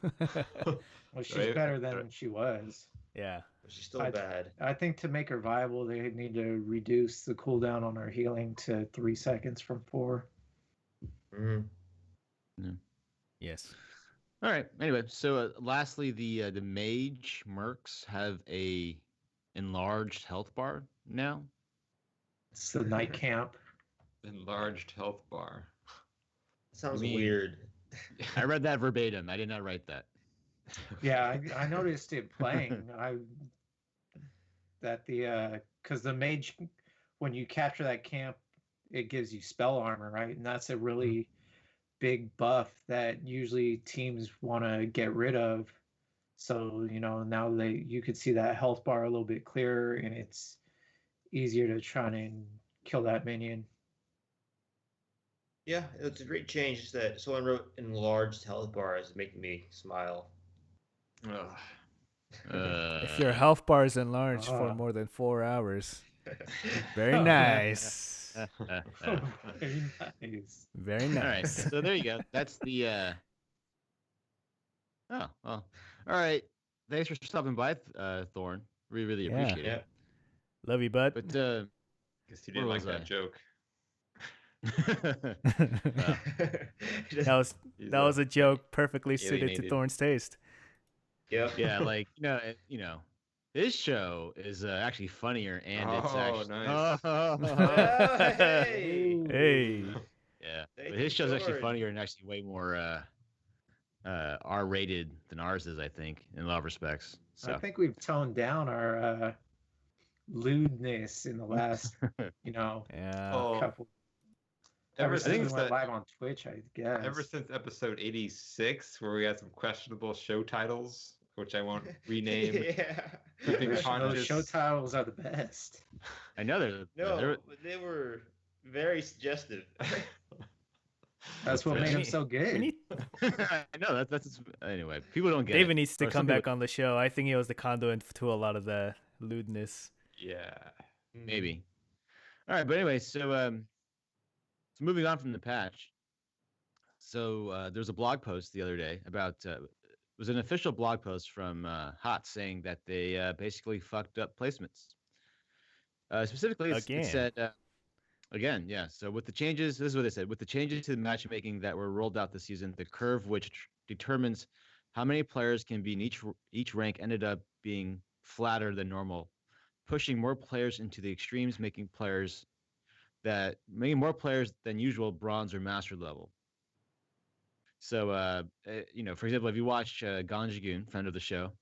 D: Well, she's better than she was.
F: Yeah.
E: but she's still
D: I-
E: bad.
D: I think to make her viable, they need to reduce the cooldown on her healing to 3 seconds from 4.
E: Hmm.
F: Yes.
C: All right. Anyway, so lastly, the mage mercs have a enlarged health bar now.
D: It's the night camp.
G: Enlarged health bar.
E: Sounds
C: mean-
E: weird.
C: I read that verbatim. I did not write that.
D: Yeah, I noticed it playing. Because the mage, when you capture that camp, it gives you spell armor, right? And that's a really big buff that usually teams want to get rid of. So now you could see that health bar a little bit clearer, and it's easier to try and kill that minion.
E: Yeah, it's a great change. Just that someone wrote enlarged health bar is making me smile.
G: Ugh.
F: If your health bar is enlarged for
D: Ah.
F: more than 4 hours, very nice.
D: Very nice.
F: Very
C: All right.
F: nice.
C: So there you go. That's the. Oh well. All right. Thanks for stopping by, Thorn. We really
F: Yeah.
C: appreciate
E: Yeah.
C: it.
F: Love you, bud.
C: But
G: Guess you didn't
C: Where
G: like
C: was
G: that
C: I?
G: joke.
F: that was
G: He's
F: that was a joke perfectly suited to
G: alienated.
F: Thorn's taste.
E: Yep.
C: yeah, like this show is actually funnier, and it's
G: Oh,
C: actually
G: nice.
E: Hey.
F: Hey.
C: yeah.
E: Thank
C: But his
E: you,
C: show's actually
E: Thorn.
C: funnier and actually way more R-rated than ours is, I think, in a lot of respects. So
D: I think we've toned down our lewdness in the last,
F: Yeah.
G: Oh,
D: couple.
G: ever
D: Ever since we
G: since
D: went
G: that,
D: live on Twitch, I guess.
G: ever since episode 86, where we had some questionable show titles, which I won't rename.
E: Yeah.
G: Keeping
D: Those
G: conscious.
D: show titles are the best.
C: I know they're
E: No, but they were very suggestive.
D: That's what
C: We
D: made them
F: need-
D: so
F: we
D: good.
F: need,
C: I know that's anyway. People don't get
F: David
C: it.
F: needs to
C: Or
F: come
C: some people-
F: back on the show. I think he was the conduit to a lot of the lewdness.
G: Yeah.
C: Maybe. All right, but anyway, so moving on from the patch. So there was a blog post the other day about it was an official blog post from Hot saying that they basically fucked up placements. Specifically, it
F: Again.
C: said again, yeah. So with the changes, this is what they said. With the changes to the matchmaking that were rolled out this season, the curve which determines how many players can be in each rank ended up being flatter than normal, pushing more players into the extremes, making more players than usual bronze or master level. So, for example, if you watch Genji, friend of the show,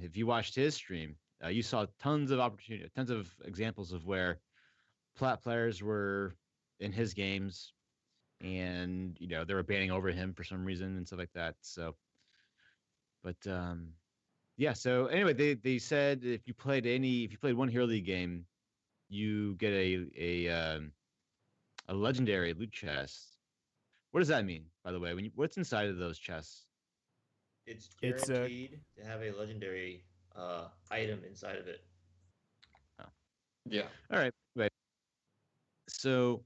C: if you watched his stream, you saw tons of examples of where plat players were in his games, and they were banning over him for some reason and stuff like that. So, but yeah. So anyway, they said if you played one Hero League game, you get a legendary loot chest. What does that mean, by the way? What's inside of those chests?
E: It's
F: It's,
E: guaranteed to have a legendary item inside of it.
G: Yeah.
C: All right. Right. So,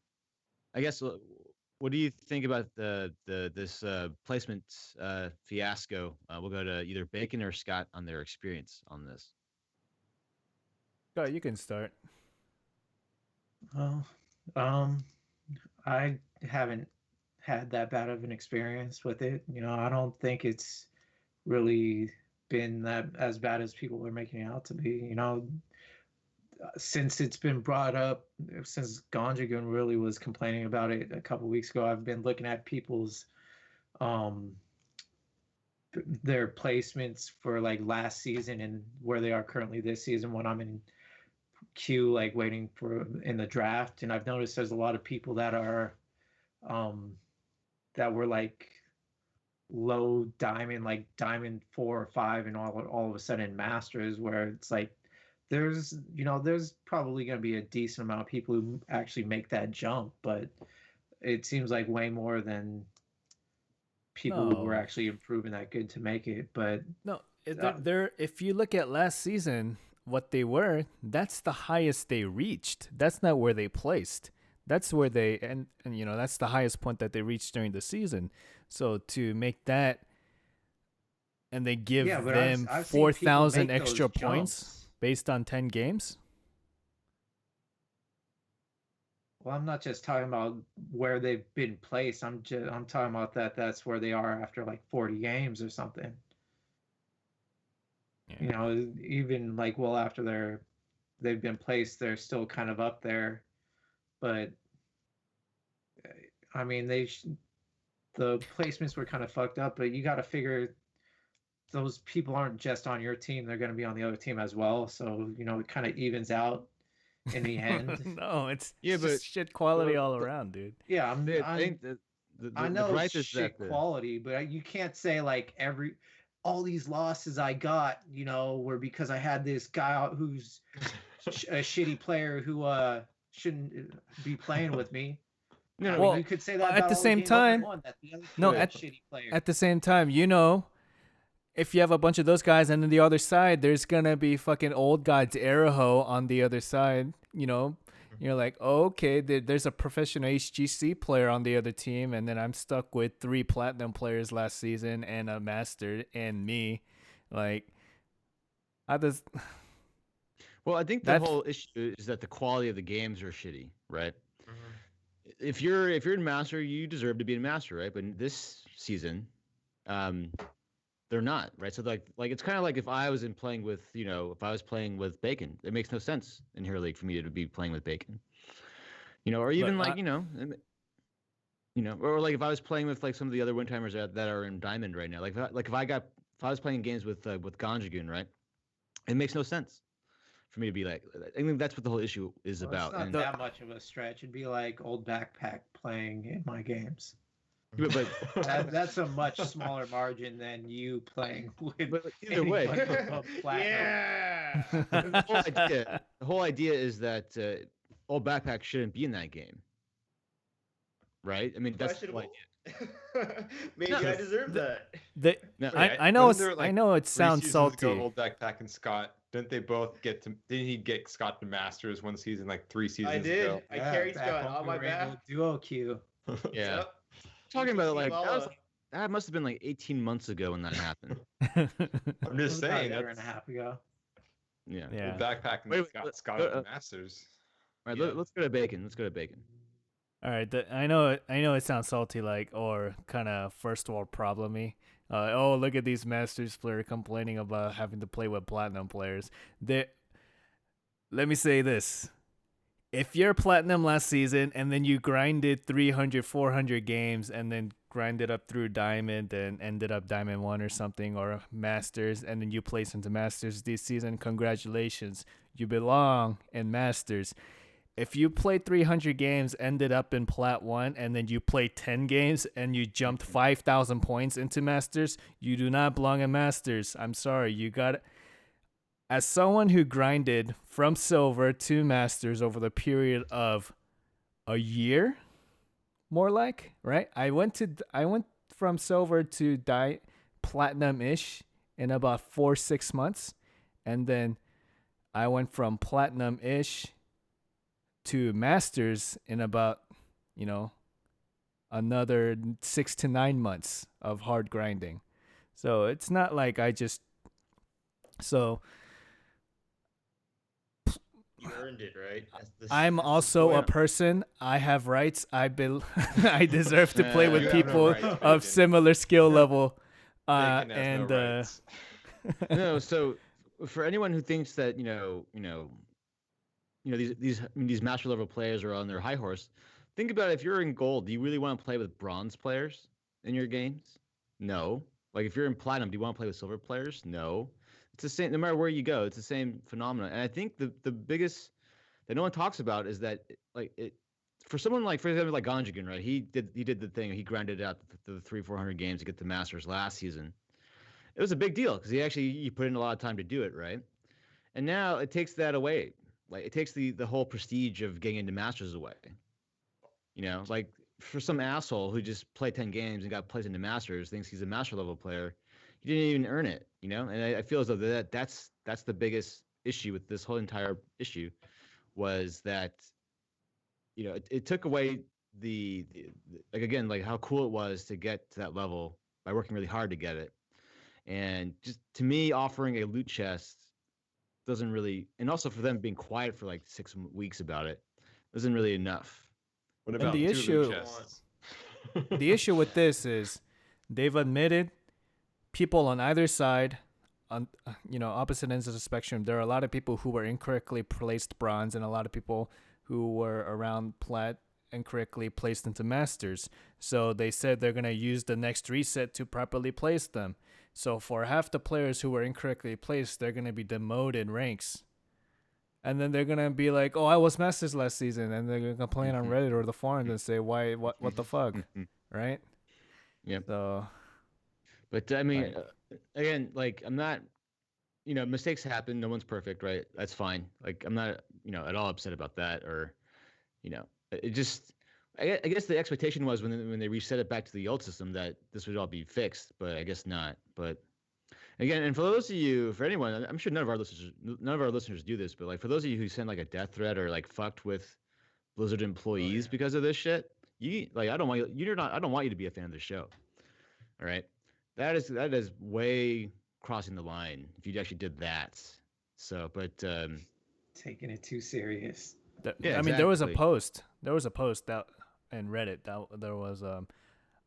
C: I guess what do you think about this placement fiasco? We'll go to either Bacon or Scott on their experience on this.
F: Go, you can start.
D: Well, I haven't had that bad of an experience with it. I don't think it's really been that as bad as people are making it out to be. Since it's been brought up, since Ganjagun really was complaining about it a couple weeks ago, I've been looking at people's their placements for like last season and where they are currently this season when I'm in queue, like waiting for in the draft. And I've noticed there's a lot of people that are that were like low diamond, like diamond 4 or 5, and all of a sudden masters, where it's like there's probably going to be a decent amount of people who actually make that jump, but it seems like way more than people who were
F: No.
D: actually improving that good to make it. But
F: No, they're if you look at last season, what they were, that's the highest they reached. That's not where they placed. That's where they and that's the highest point that they reached during the season. So to make that and they give
D: Yeah, but
F: them
D: I've seen people
F: 4,000
D: make
F: extra
D: those
F: points
D: jumps.
F: based on 10 games?
D: Well, I'm not just talking about where they've been placed. I'm talking about that's where they are after like 40 games or something.
F: Yeah.
D: You know, even like well after they've been placed, they're still kind of up there. But I mean, the placements were kind of fucked up. But you got to figure those people aren't just on your team; they're going to be on the other team as well. So you know, it kind of evens out in the end.
F: No, it's
C: Yeah,
F: it's
C: but
F: just shit quality
C: the-
F: all
C: the-
F: around, dude.
D: Yeah,
C: I think that
D: I
C: the
D: know
C: gripe
D: it's
C: is that
D: shit quality, but you can't say like all these losses I got, you know, were because I had this guy out who's a shitty player who shouldn't be playing with me.
C: no,
D: I
C: no,
D: mean,
F: Well,
D: you could say that
F: at
D: about
F: the
D: all
F: same
D: games that we
F: time-
D: won, that the other
F: No,
D: team had
F: at-
D: shitty players.
F: At the same time, you know, if you have a bunch of those guys, and then the other side, there's gonna be fucking old gods Araho on the other side. You know, you're like, oh, okay, there's a professional HGC player on the other team, and then I'm stuck with 3 platinum players last season and a master and me. Like, how does?
C: well, I think the
F: That's-
C: whole issue is that the quality of the games are shitty, right?
E: Mhm.
C: If you're in master, you deserve to be in master, right? But in this season, they're not, right? So like it's kind of like if I was playing with, you know, if I was playing with Bacon, it makes no sense in Hero League for me to be playing with Bacon, you know, or even
F: But
C: like you know, or like if I was playing with like some of the other wind timers that are in Diamond right now, if I was playing games with Ganjagoon, right? It makes no sense for me to be like. I think that's what the whole issue is
D: Well,
C: about.
D: it's not
C: And
D: that much of a stretch. It'd be like old backpack playing in my games.
C: but
D: That's a much smaller margin than you playing with.
C: but either way,
D: anybody above platinum.
E: Yeah.
C: the whole idea is that old backpack shouldn't be in that game, right? I mean, that's the whole
E: Questionable. Maybe
C: No,
E: I deserve that.
C: No,
F: I know
G: Wasn't there,
F: I
G: like,
F: know it
G: 3
F: sounds
G: seasons
F: salty.
G: ago, Old Backpack and Scott, didn't they both get to? Didn't he get Scott to Masters one season, like 3 seasons
E: I did.
G: ago?
E: I carried
D: back
E: Scott
D: home
E: on my
D: we were able
E: back.
D: to Duo queue.
C: yeah.
E: Yep.
C: Talking about it like
E: Lala.
C: that must have been like 18 months ago when that happened.
G: I'm
D: It
G: just
D: was about
G: saying.
D: a year and a
G: That's
D: half ago.
C: Yeah.
F: Yeah.
G: Old Backpack and
C: Wait,
G: Scott at the Masters.
C: All right,
G: Yeah.
C: let's go to Bacon. Let's go to Bacon.
F: All right, I know it sounds salty, like, or kind of first world problemy. Oh, look at these Masters players complaining about having to play with platinum players. Let me say this: if you're platinum last season and then you grinded 300, 400 games and then grinded up through diamond and ended up diamond 1 or something, or masters, and then you place into masters this season, congratulations, you belong in masters. If you played 300 games, ended up in Plat 1, and then you played 10 games and you jumped 5,000 points into Masters, you do not belong in Masters. I'm sorry. You got. As someone who grinded from Silver to Masters over the period of a year, more like, right? I went from Silver to Platinum-ish in about 4-6 months. And then I went from Platinum-ish to Masters in about, you know, another 6 to 9 months of hard grinding. So it's not like I just. So
E: You earned it, right?
F: I'm
E: that's the
F: also a
E: point.
F: person. I have rights. I deserve to play with
C: You
G: have no
F: people
G: rights,
F: of
G: Bacon.
F: similar skill level.
G: Bacon has
F: And
G: no rights.
C: No, so for anyone who thinks that these master level players are on their high horse, think about it. If you're in gold, do you really want to play with bronze players in your games? No. Like if you're in platinum, do you want to play with silver players? No. It's the same. No matter where you go, it's the same phenomenon. And I think the biggest that no one talks about is that for someone like, for example, like Ganjagoon, right? He did the thing. He grinded out the 300-400 games to get the Masters last season. It was a big deal because he put in a lot of time to do it, right? And now it takes that away. Like it takes the whole prestige of getting into Masters away. You know, like for some asshole who just played 10 games and got placed into Masters, thinks he's a master level player, he didn't even earn it. You know, and I feel as though that's the biggest issue with this whole entire issue, was that, you know, it took away the like again, like how cool it was to get to that level by working really hard to get it. And just to me, offering a loot chest doesn't really, and also for them being quiet for like 6 weeks about it, isn't really enough.
G: What
F: And
G: about
F: the
G: two
F: issue-
G: loot chests?
F: The issue with this is they've admitted people on either side, on opposite ends of the spectrum, there are a lot of people who were incorrectly placed bronze and a lot of people who were around plat incorrectly placed into masters. So they said they're going to use the next reset to properly place them. So for half the players who were incorrectly placed, they're going to be demoted ranks. And then they're going to be like, oh, I was masters last season. And they're going to complain on Reddit or the forums and say, why, what the fuck? Right?
C: Yep.
F: So,
C: But I mean,
F: Right.
C: again, like I'm not, mistakes happen. No one's perfect, right? That's fine. Like I'm not, at all upset about that, or, it just. I guess the expectation was when they reset it back to the old system that this would all be fixed, but I guess not. But again, and for those of you, for anyone, I'm sure none of our listeners do this, but like for those of you who send like a death threat or like fucked with Blizzard employees because of this shit, I don't want you to be a fan of the show. All right, that is way crossing the line if you actually did that. So, but
D: Taking it too serious.
C: Yeah,
F: I mean, there was a
C: exactly.
F: post that in Reddit that there was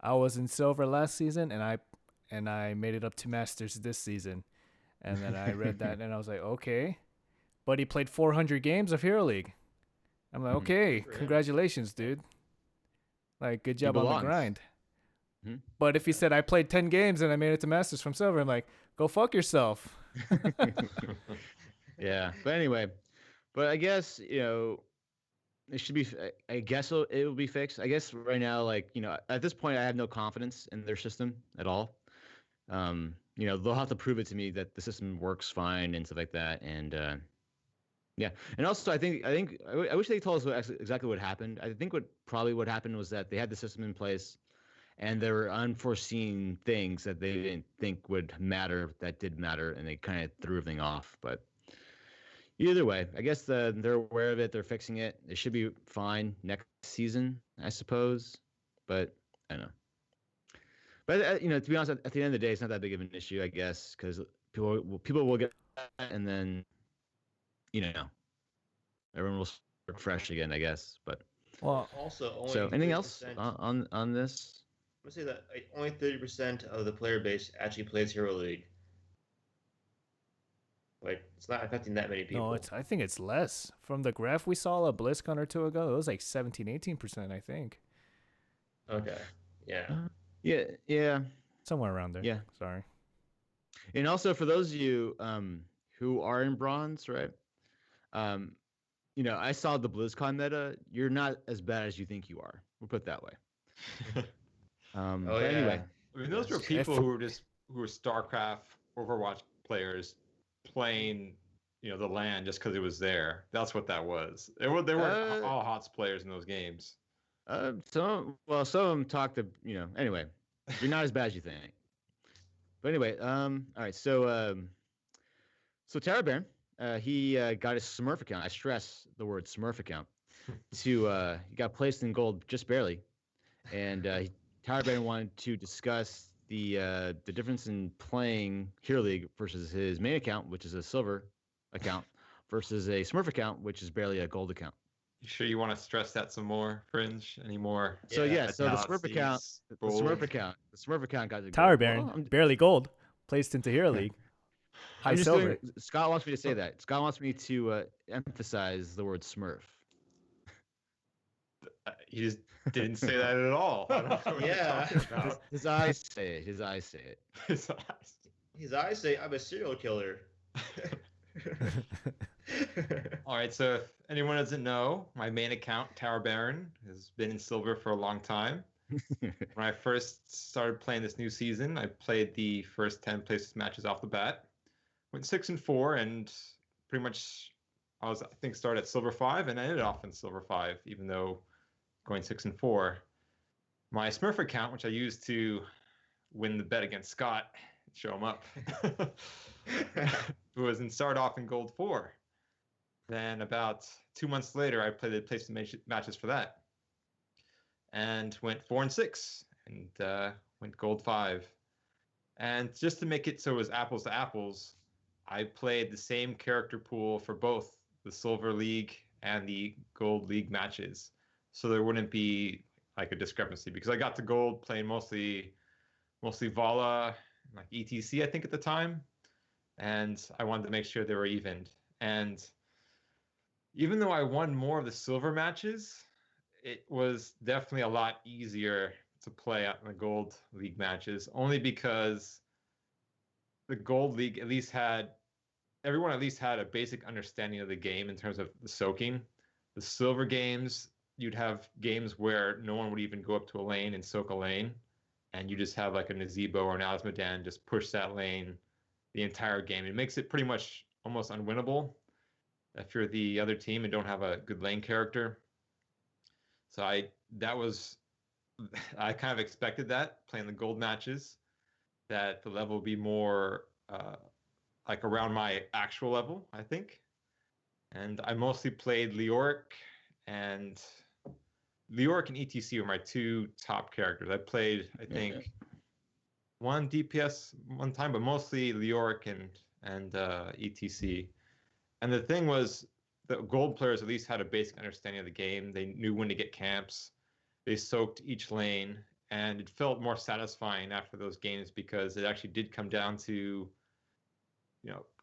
F: I was in silver last season and I made it up to masters this season, and then I read that and I was like, okay, but he played 400 games of Hero League. I'm like, okay,
E: Good for him.
F: congratulations, dude. Like, good job on the
C: belongs.
F: grind.
C: Mhm.
F: But if he said I played 10 games and I made it to masters from silver, I'm like, go fuck yourself.
C: Yeah, but anyway, I guess it should be. I guess it will be fixed. I guess right now, like at this point, I have no confidence in their system at all. They'll have to prove it to me that the system works fine and stuff like that. And yeah, and also I wish they told us exactly what happened. I think what happened was that they had the system in place, and there were unforeseen things that they didn't think would matter that did matter, and they kind of threw everything off. But either way, I guess they're aware of it. They're fixing it. It should be fine next season, I suppose. But I don't know. But to be honest, at the end of the day, it's not that big of an issue, I guess, because people will get that, and then everyone will start fresh again, I guess. But
F: Well,
E: Also, only
C: so anything else
E: 30%.
C: on this?
E: I'm gonna say that only 30% of the player base actually plays Hero League. Like, it's not affecting that many people.
F: no, I think it's less. From the graph we saw a BlizzCon or two ago, it was like 17-18%, I think.
E: Okay. Yeah.
C: Yeah.
F: Somewhere around there.
C: Yeah.
F: Sorry.
C: And also for those of you who are in bronze, right? I saw the BlizzCon meta. You're not as bad as you think you are. We'll put it that way.
E: Oh,
C: But
E: yeah.
C: anyway,
G: I mean, those were people who were StarCraft, Overwatch players playing, the LAN just because it was there. That's what that was. They weren't all HOTS players in those games.
C: some of them talk to Anyway, you're not as bad as you think. But anyway, all right. So TowerBarron, he got his Smurf account. I stress the word Smurf account. He got placed in gold just barely, and TowerBarron wanted to discuss the difference in playing Hero League versus his main account, which is a silver account, versus a Smurf account, which is barely a gold account.
G: You sure you want to stress that some more, Fringe? Any more?
C: So
E: Yeah,
C: so the Smurf account,
G: analyses,
C: the Smurf account got the
F: Tower
C: gold.
F: Baron,
C: Well,
F: barely gold, placed into Hero League. High
C: I'm just
F: silver.
C: Scott wants me to say that. Scott wants me to emphasize the word Smurf.
G: You just didn't say that at all. I don't know what you're
E: Yeah.
G: talking about.
C: His eyes say it. His eyes say it.
G: His eyes.
E: His eyes say, I'm a serial killer.
G: All right, so if anyone doesn't know, my main account, TowerBarron, has been in silver for a long time. When I first started playing this new season, I played the first 10 places matches off the bat. Went 6-4, and pretty much I think started at silver 5 and ended off in silver 5, even though going 6-4. My Smurf account, which I used to win the bet against Scott, show him up, who started off in gold 4. Then about 2 months later, I played the placement matches for that, and went 4-6, and went gold 5. And just to make it so it was apples to apples, I played the same character pool for both the Silver League and the Gold League matches. So there wouldn't be like a discrepancy because I got to Gold playing mostly Vala, like ETC, I think at the time. And I wanted to make sure they were evened. And even though I won more of the silver matches, it was definitely a lot easier to play out in the Gold League matches, only because the Gold League everyone at least had a basic understanding of the game in terms of the soaking. The silver games, you'd have games where no one would even go up to a lane and soak a lane, and you just have like a Nazebo or an Asmodan just push that lane the entire game. It makes it pretty much almost unwinnable if you're the other team and don't have a good lane character. So I kind of expected that playing the gold matches, that the level would be more like around my actual level, I think. And I mostly played Leoric and ETC were my two top characters. I played, I think, one DPS one time, but mostly Leoric and ETC. And the thing was, the gold players at least had a basic understanding of the game. They knew when to get camps. They soaked each lane, and it felt more satisfying after those games because it actually did come down to,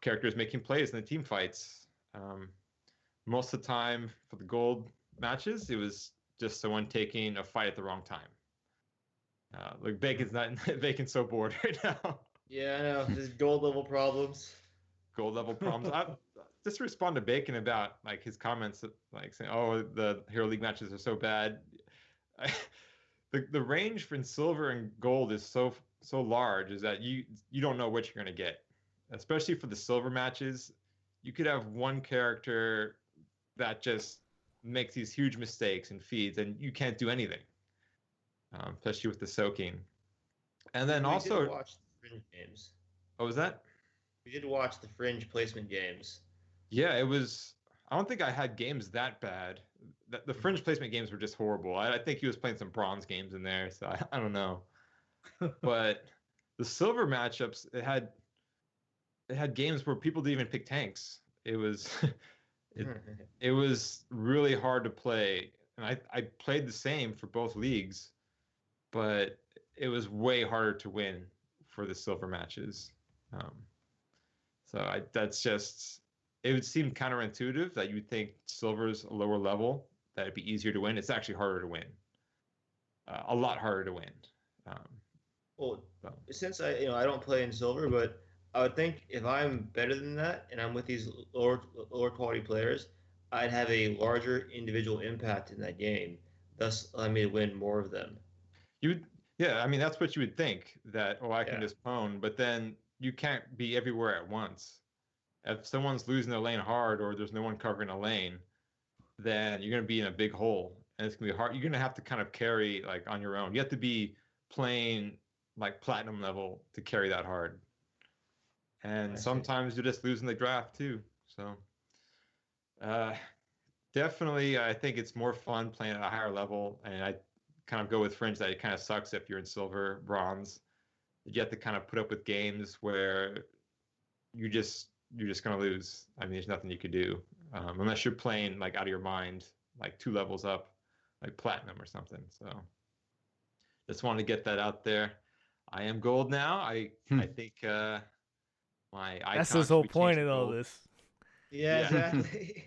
G: characters making plays in the team fights. Most of the time for the gold matches, it was just someone taking a fight at the wrong time. Like Bacon's so bored right now.
E: Yeah, I know. There's gold level problems.
G: Gold level problems. Just to respond to Bacon about like his comments, like saying, "Oh, the Hero League matches are so bad." The range for silver and gold is so large, is that you don't know what you're gonna get. Especially for the silver matches, you could have one character that just makes these huge mistakes and feeds, and you can't do anything. Especially with the soaking. And then
E: we
G: also
E: did watch the Fringe games.
G: What was that?
E: We did watch the Fringe placement games.
G: Yeah, it was. I don't think I had games that bad. The Fringe placement games were just horrible. I think he was playing some bronze games in there, so I don't know. But the silver matchups, it had games where people didn't even pick tanks. It was it was really hard to play, and I played the same for both leagues, but it was way harder to win for the silver matches. That's just, it would seem counterintuitive that you would think silver's a lower level, that it'd be easier to win. It's actually harder to win. A lot harder to win.
E: Since I don't play in silver, but I would think if I'm better than that and I'm with these lower quality players, I'd have a larger individual impact in that game, thus allowing me to win more of them.
G: Yeah, I mean, that's what you would think, that, I can just pwn, but then you can't be everywhere at once. If someone's losing their lane hard or there's no one covering a lane, then you're going to be in a big hole, and it's going to be hard. You're going to have to kind of carry like on your own. You have to be playing like platinum level to carry that hard. And sometimes you're just losing the draft too. So definitely, I think it's more fun playing at a higher level, and I kind of go with Fringe that it kind of sucks if you're in silver, bronze. You have to kind of put up with games where you're just going to lose. I mean, there's nothing you could do unless you're playing like out of your mind, like 2 levels up, like platinum or something. So just wanted to get that out there. I am gold now. I think my icon.
F: That's his whole point in all this.
E: Yeah, exactly.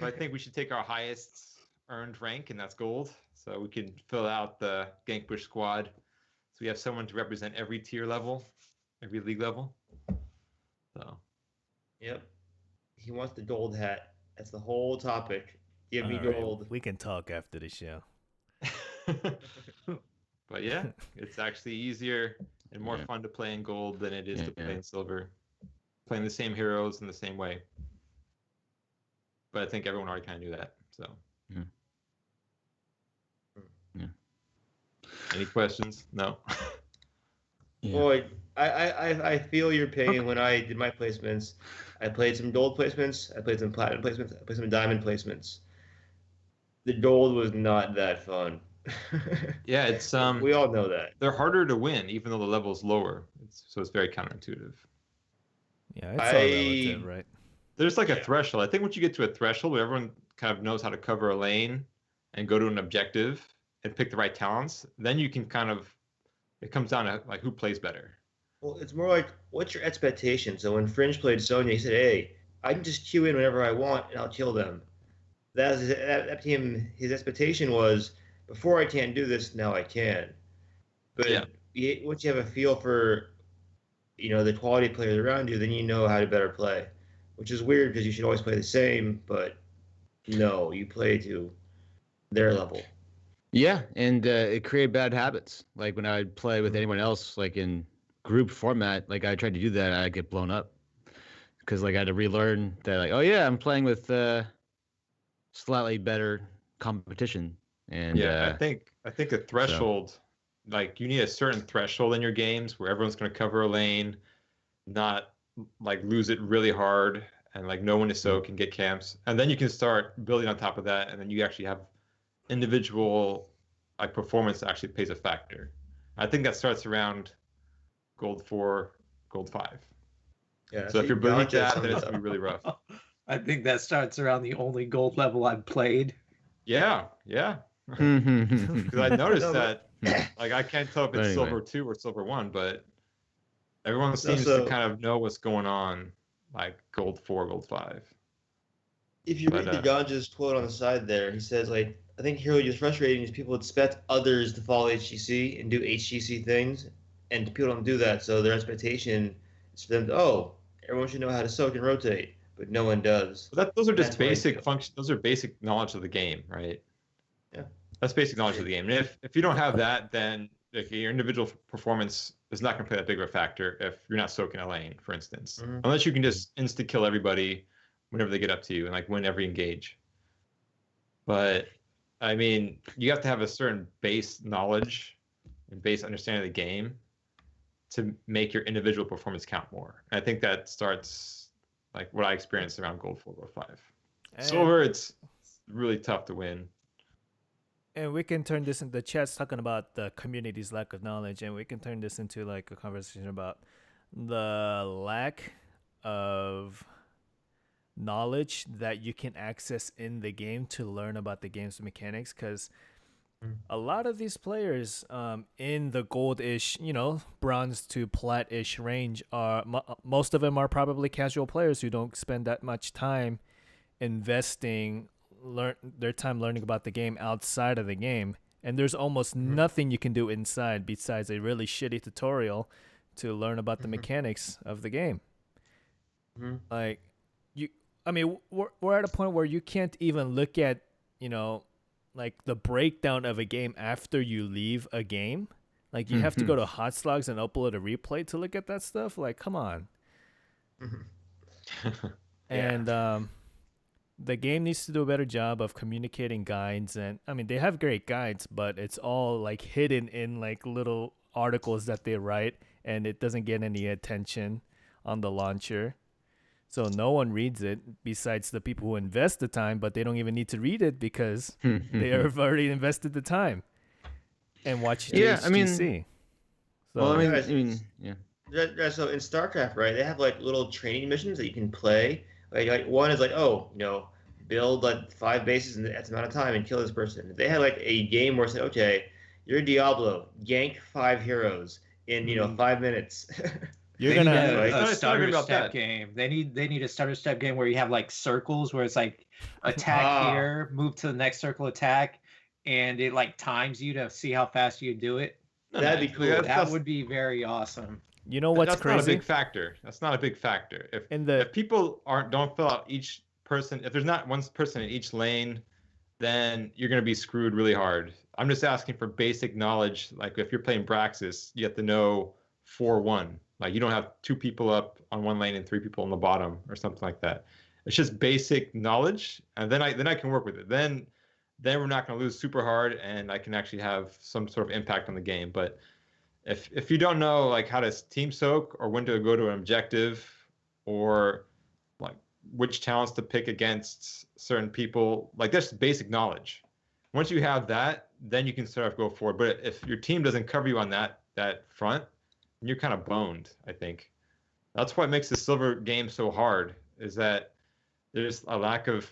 G: So I think we should take our highest earned rank, and that's gold. So we can fill out the GankBush squad. So we have someone to represent every tier level, every league level. So.
E: Yep. He wants the gold hat. That's the whole topic. Give me gold.
F: We can talk after the show.
G: But yeah, it's actually easier and more fun to play in gold than it is to play in silver. Playing the same heroes in the same way. But I think everyone already kind of knew that. So.
B: Yeah.
G: Any questions? No.
E: Boy, I feel your pain when I did my placements. I played some gold placements. I played some platinum placements. I played some diamond placements. The gold was not that fun.
G: Yeah, it's
E: We all know that.
G: they're harder to win even though the level's lower. So it's very counterintuitive.
F: Yeah, it's all relative, right?
G: There's like a threshold. I think once you get to a threshold where everyone kind of knows how to cover a lane and go to an objective and pick the right talents, then you can kind of, it comes down to like who plays better.
E: Well, it's more like, what's your expectation? So when Fringe played Sonya, he said, "Hey, I can just queue in whenever I want and I'll kill them." That team, his expectation was, before I can't do this, now I can. But once you have a feel for, the quality of players around you, then you know how to better play, which is weird because you should always play the same. But no, you play to their level.
C: Yeah, and it created bad habits. Like when I would play with anyone else, like in group format, like I tried to do that, I'd get blown up because like I had to relearn that. Like, oh yeah, I'm playing with slightly better competition. And
G: I think a threshold, like you need a certain threshold in your games where everyone's going to cover a lane, not like lose it really hard, and like no one is soak and get camps, and then you can start building on top of that, and then you actually have individual like performance that actually plays a factor. I think that starts around gold 4, gold 5.
E: Yeah.
G: So if you're beneath that, then it's gonna be really rough.
D: I think that starts around the only gold level I've played.
G: Yeah. Because I noticed that, like, I can't tell if it's silver 2 or silver 1, but everyone seems to kind of know what's going on, like gold 4, gold 5.
E: If you read the Ganja's quote on the side there, he says, like, I think Hero is frustrating is people expect others to follow HGC and do HGC things, and people don't do that, so their expectation is for them to, everyone should know how to soak and rotate, but no one does.
G: Those are just basic functions. Those are basic knowledge of the game, right?
E: Yeah.
G: That's basic knowledge of the game. And if you don't have that, then like, your individual performance is not going to play that big of a factor if you're not soaking a lane, for instance. Mm-hmm. Unless you can just insta-kill everybody whenever they get up to you and like win every engage. But I mean, you have to have a certain base knowledge and base understanding of the game to make your individual performance count more. And I think that starts like what I experienced around gold 4, gold 5. Silver, it's really tough to win.
F: And we can turn this into the chat's talking about the community's lack of knowledge, and we can turn this into like a conversation about the lack of knowledge that you can access in the game to learn about the game's mechanics, because a lot of these players in the gold-ish, bronze to plat-ish range are most of them are probably casual players who don't spend that much time investing their time learning about the game outside of the game, and there's almost nothing you can do inside besides a really shitty tutorial to learn about the mechanics of the game. Like we're at a point where you can't even look at like the breakdown of a game after you leave a game. Like you have to go to Hot Slogs and upload a replay to look at that stuff. Like, come on. And the game needs to do a better job of communicating guides. And I mean, they have great guides, but it's all like hidden in like little articles that they write, and it doesn't get any attention on the launcher. So no one reads it besides the people who invest the time, but they don't even need to read it because they have already invested the time and watched HGC.
C: I mean,
E: so, so in StarCraft, right, they have like little training missions that you can play. Like one is like, build like 5 bases in X amount of time and kill this person. If they had like a game where it's like, okay, you're Diablo, gank 5 heroes in 5 minutes.
D: You're gonna a starter step game. They need a starter step game where you have like circles where it's like attack here, move to the next circle, attack, and it like times you to see how fast you do it.
E: That'd be cool.
D: That would be very awesome.
F: You know what's crazy?
G: That's not a big factor. That's not a big factor. If people don't fill out each person, if there's not one person in each lane, then you're gonna be screwed really hard. I'm just asking for basic knowledge. Like if you're playing Braxis, you have to know 4-1. Like you don't have 2 people up on one lane and 3 people on the bottom or something like that. It's just basic knowledge, and then I can work with it. Then we're not going to lose super hard, and I can actually have some sort of impact on the game. But if you don't know like how to team soak or when to go to an objective or like which talents to pick against certain people, like that's basic knowledge. once you have that, then you can sort of go forward. But if your team doesn't cover you on that front, you're kind of boned, I think. That's what makes the silver game so hard, is that there's a lack of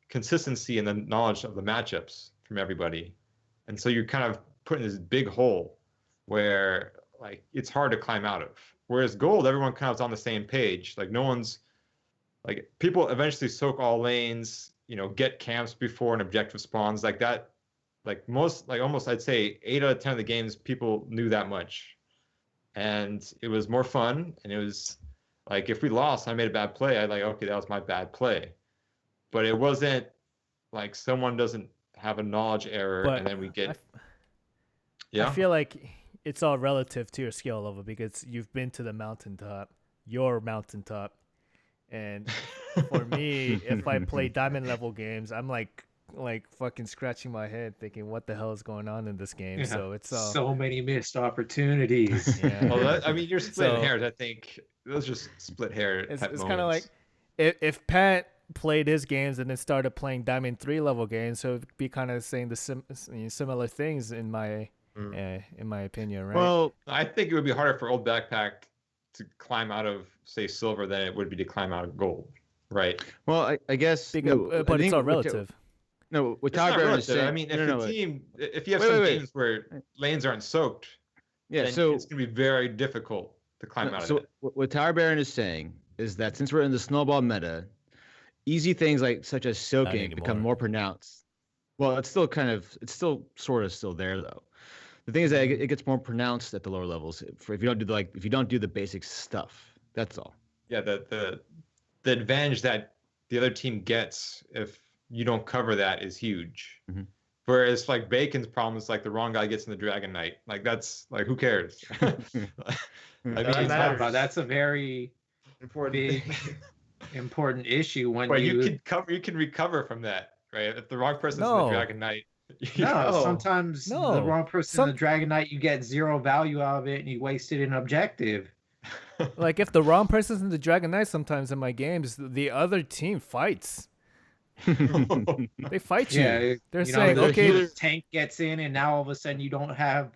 G: consistency in the knowledge of the matchups from everybody. And so you're kind of put in this big hole where like it's hard to climb out of. Whereas gold, everyone kind of is on the same page. Like no one's like people eventually soak all lanes, get camps before an objective spawns like that. Like almost I'd say 8 out of 10 of the games people knew that much. And it was more fun. And it was like if we lost, I made a bad play, I'd like, okay, that was my bad play. But it wasn't like someone doesn't have a knowledge error and then we get
F: I feel like it's all relative to your skill level because you've been to the mountaintop, your mountaintop. And for me, if I play diamond level games, I'm like fucking scratching my head thinking what the hell is going on in this game. So it's
D: so many missed opportunities.
F: Yeah.
G: Well, I mean, you're splitting hairs. I think those are just split hair.
F: It's kind of like if Pat played his games and then started playing Diamond 3 level games, so it'd be kind of saying the similar things in my opinion, right?
G: Well, I think it would be harder for old Backpack to climb out of, say, silver than it would be to climb out of gold, right?
C: Well, I guess,
F: but it's all relative.
C: No, what
G: It's not
C: TowerBarron is
G: relative.
C: saying.
G: I mean, if you have
C: Wait,
G: some
C: wait.
G: teams where lanes aren't soaked,
C: Yeah,
G: then
C: so
G: it's going to be very difficult to climb out of it.
C: What TowerBarron is saying is that since we're in the snowball meta, easy things such as soaking become more pronounced. Well, it's still sort of still there though. The thing is that it gets more pronounced at the lower levels if you don't do the basic stuff. That's all.
G: Yeah, the advantage that the other team gets if you don't cover that is huge.
C: Mm-hmm.
G: Whereas like Bacon's problem is like the wrong guy gets in the Dragon Knight. Like that's like who cares? I mean,
D: that's a very
E: important
D: important issue when
G: but you can recover from that, right? If the wrong person's in the Dragon Knight.
D: Sometimes the wrong person in the Dragon Knight, you get 0 value out of it and you wasted an objective.
F: Like if the wrong person's in the Dragon Knight, sometimes in my games, the other team fights. They fight you.
D: Yeah,
F: they're saying, okay,
D: the tank gets in, and now all of a sudden you don't have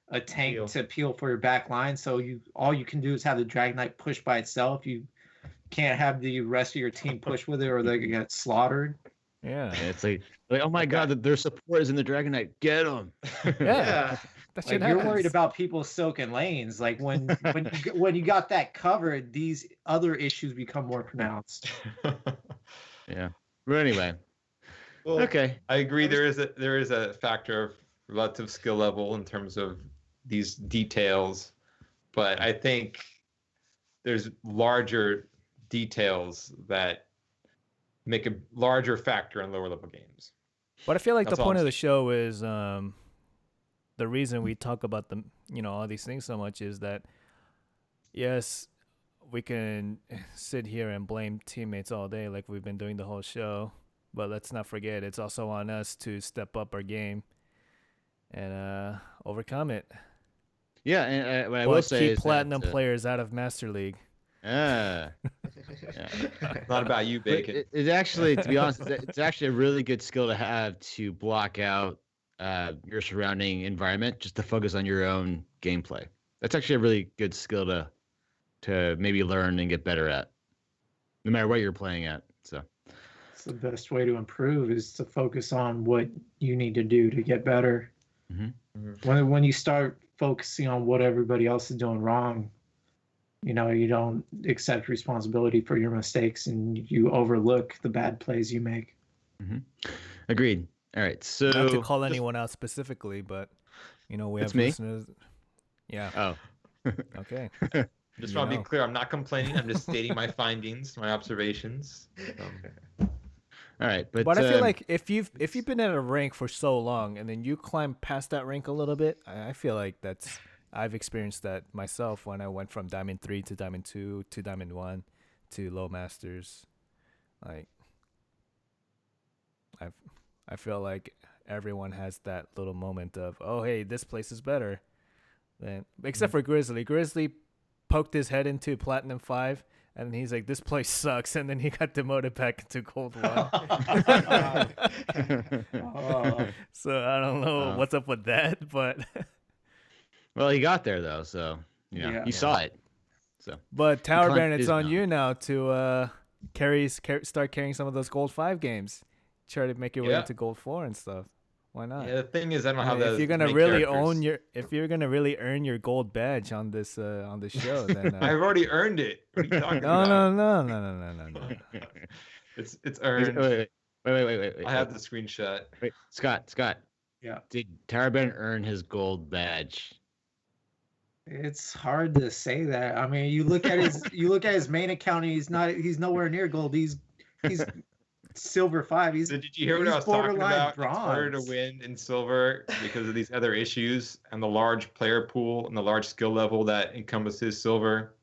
D: a tank to peel for your back line. So all you can do is have the Dragon Knight push by itself. You can't have the rest of your team push with it, or they get slaughtered.
F: Yeah,
C: it's like oh my god, their support is in the Dragon Knight. Get them.
F: Yeah.
D: Like you're worried about people soaking lanes. Like when you got that covered, these other issues become more pronounced.
C: Yeah. But anyway.
E: Well,
C: okay.
G: I agree. There is a factor of relative skill level in terms of these details, but I think there's larger details that make a larger factor in lower level games.
F: But I feel like the point of the show is the reason we talk about all these things so much is that yes, we can sit here and blame teammates all day like we've been doing the whole show, but let's not forget it's also on us to step up our game and overcome it.
C: Yeah, and what I will say
F: keep
C: is
F: platinum players out of Master League.
C: Yeah.
G: Not about you, Bacon.
C: It's actually, to be honest, it's actually a really good skill to have to block out your surrounding environment just to focus on your own gameplay. That's actually a really good skill to maybe learn and get better at, no matter what you're playing at. So
D: it's the best way to improve is to focus on what you need to do to get better.
C: Mm-hmm.
D: When you start focusing on what everybody else is doing wrong, you don't accept responsibility for your mistakes and you overlook the bad plays you make.
C: Mm-hmm. Agreed. All right. So
F: not to call anyone out specifically, but we have listeners. Yeah.
C: Oh.
F: Okay.
G: Just want to be clear. I'm not complaining. I'm just stating my findings, my observations.
C: All right, but
F: I feel like if you've been at a rank for so long and then you climb past that rank a little bit, I feel like I've experienced that myself when I went from Diamond 3 to Diamond 2 to Diamond 1 to Low Masters. Like I feel like everyone has that little moment of, oh hey, this place is better. Then except for Grizzly. Grizzly poked his head into Platinum 5 And he's like, this place sucks. And then he got demoted back into Gold 1. So I don't know what's up with that, but
C: Well, he got there though, so you saw it. So,
F: but TowerBarron, it's
C: is
F: on
C: not.
F: you now to start carrying some of those Gold 5 games. Try to make your way into Gold 4 and stuff. Why not?
G: Yeah, the thing is, I don't have
F: mean,
G: that.
F: if you're gonna really if you're gonna really earn your gold badge on this show, then
G: I've already earned it. What are you talking
F: no,
G: about?
F: no.
G: It's earned.
C: Wait.
G: I have the screenshot.
C: Wait, Scott.
D: Yeah.
C: Did TowerBarron earn his gold badge?
D: It's hard to say that. I mean, you look at his main account. He's nowhere near gold. He's silver 5.
G: Did you hear what I was talking about?
D: Bronze.
G: It's harder to win in silver because of these other issues and the large player pool and the large skill level that encompasses silver.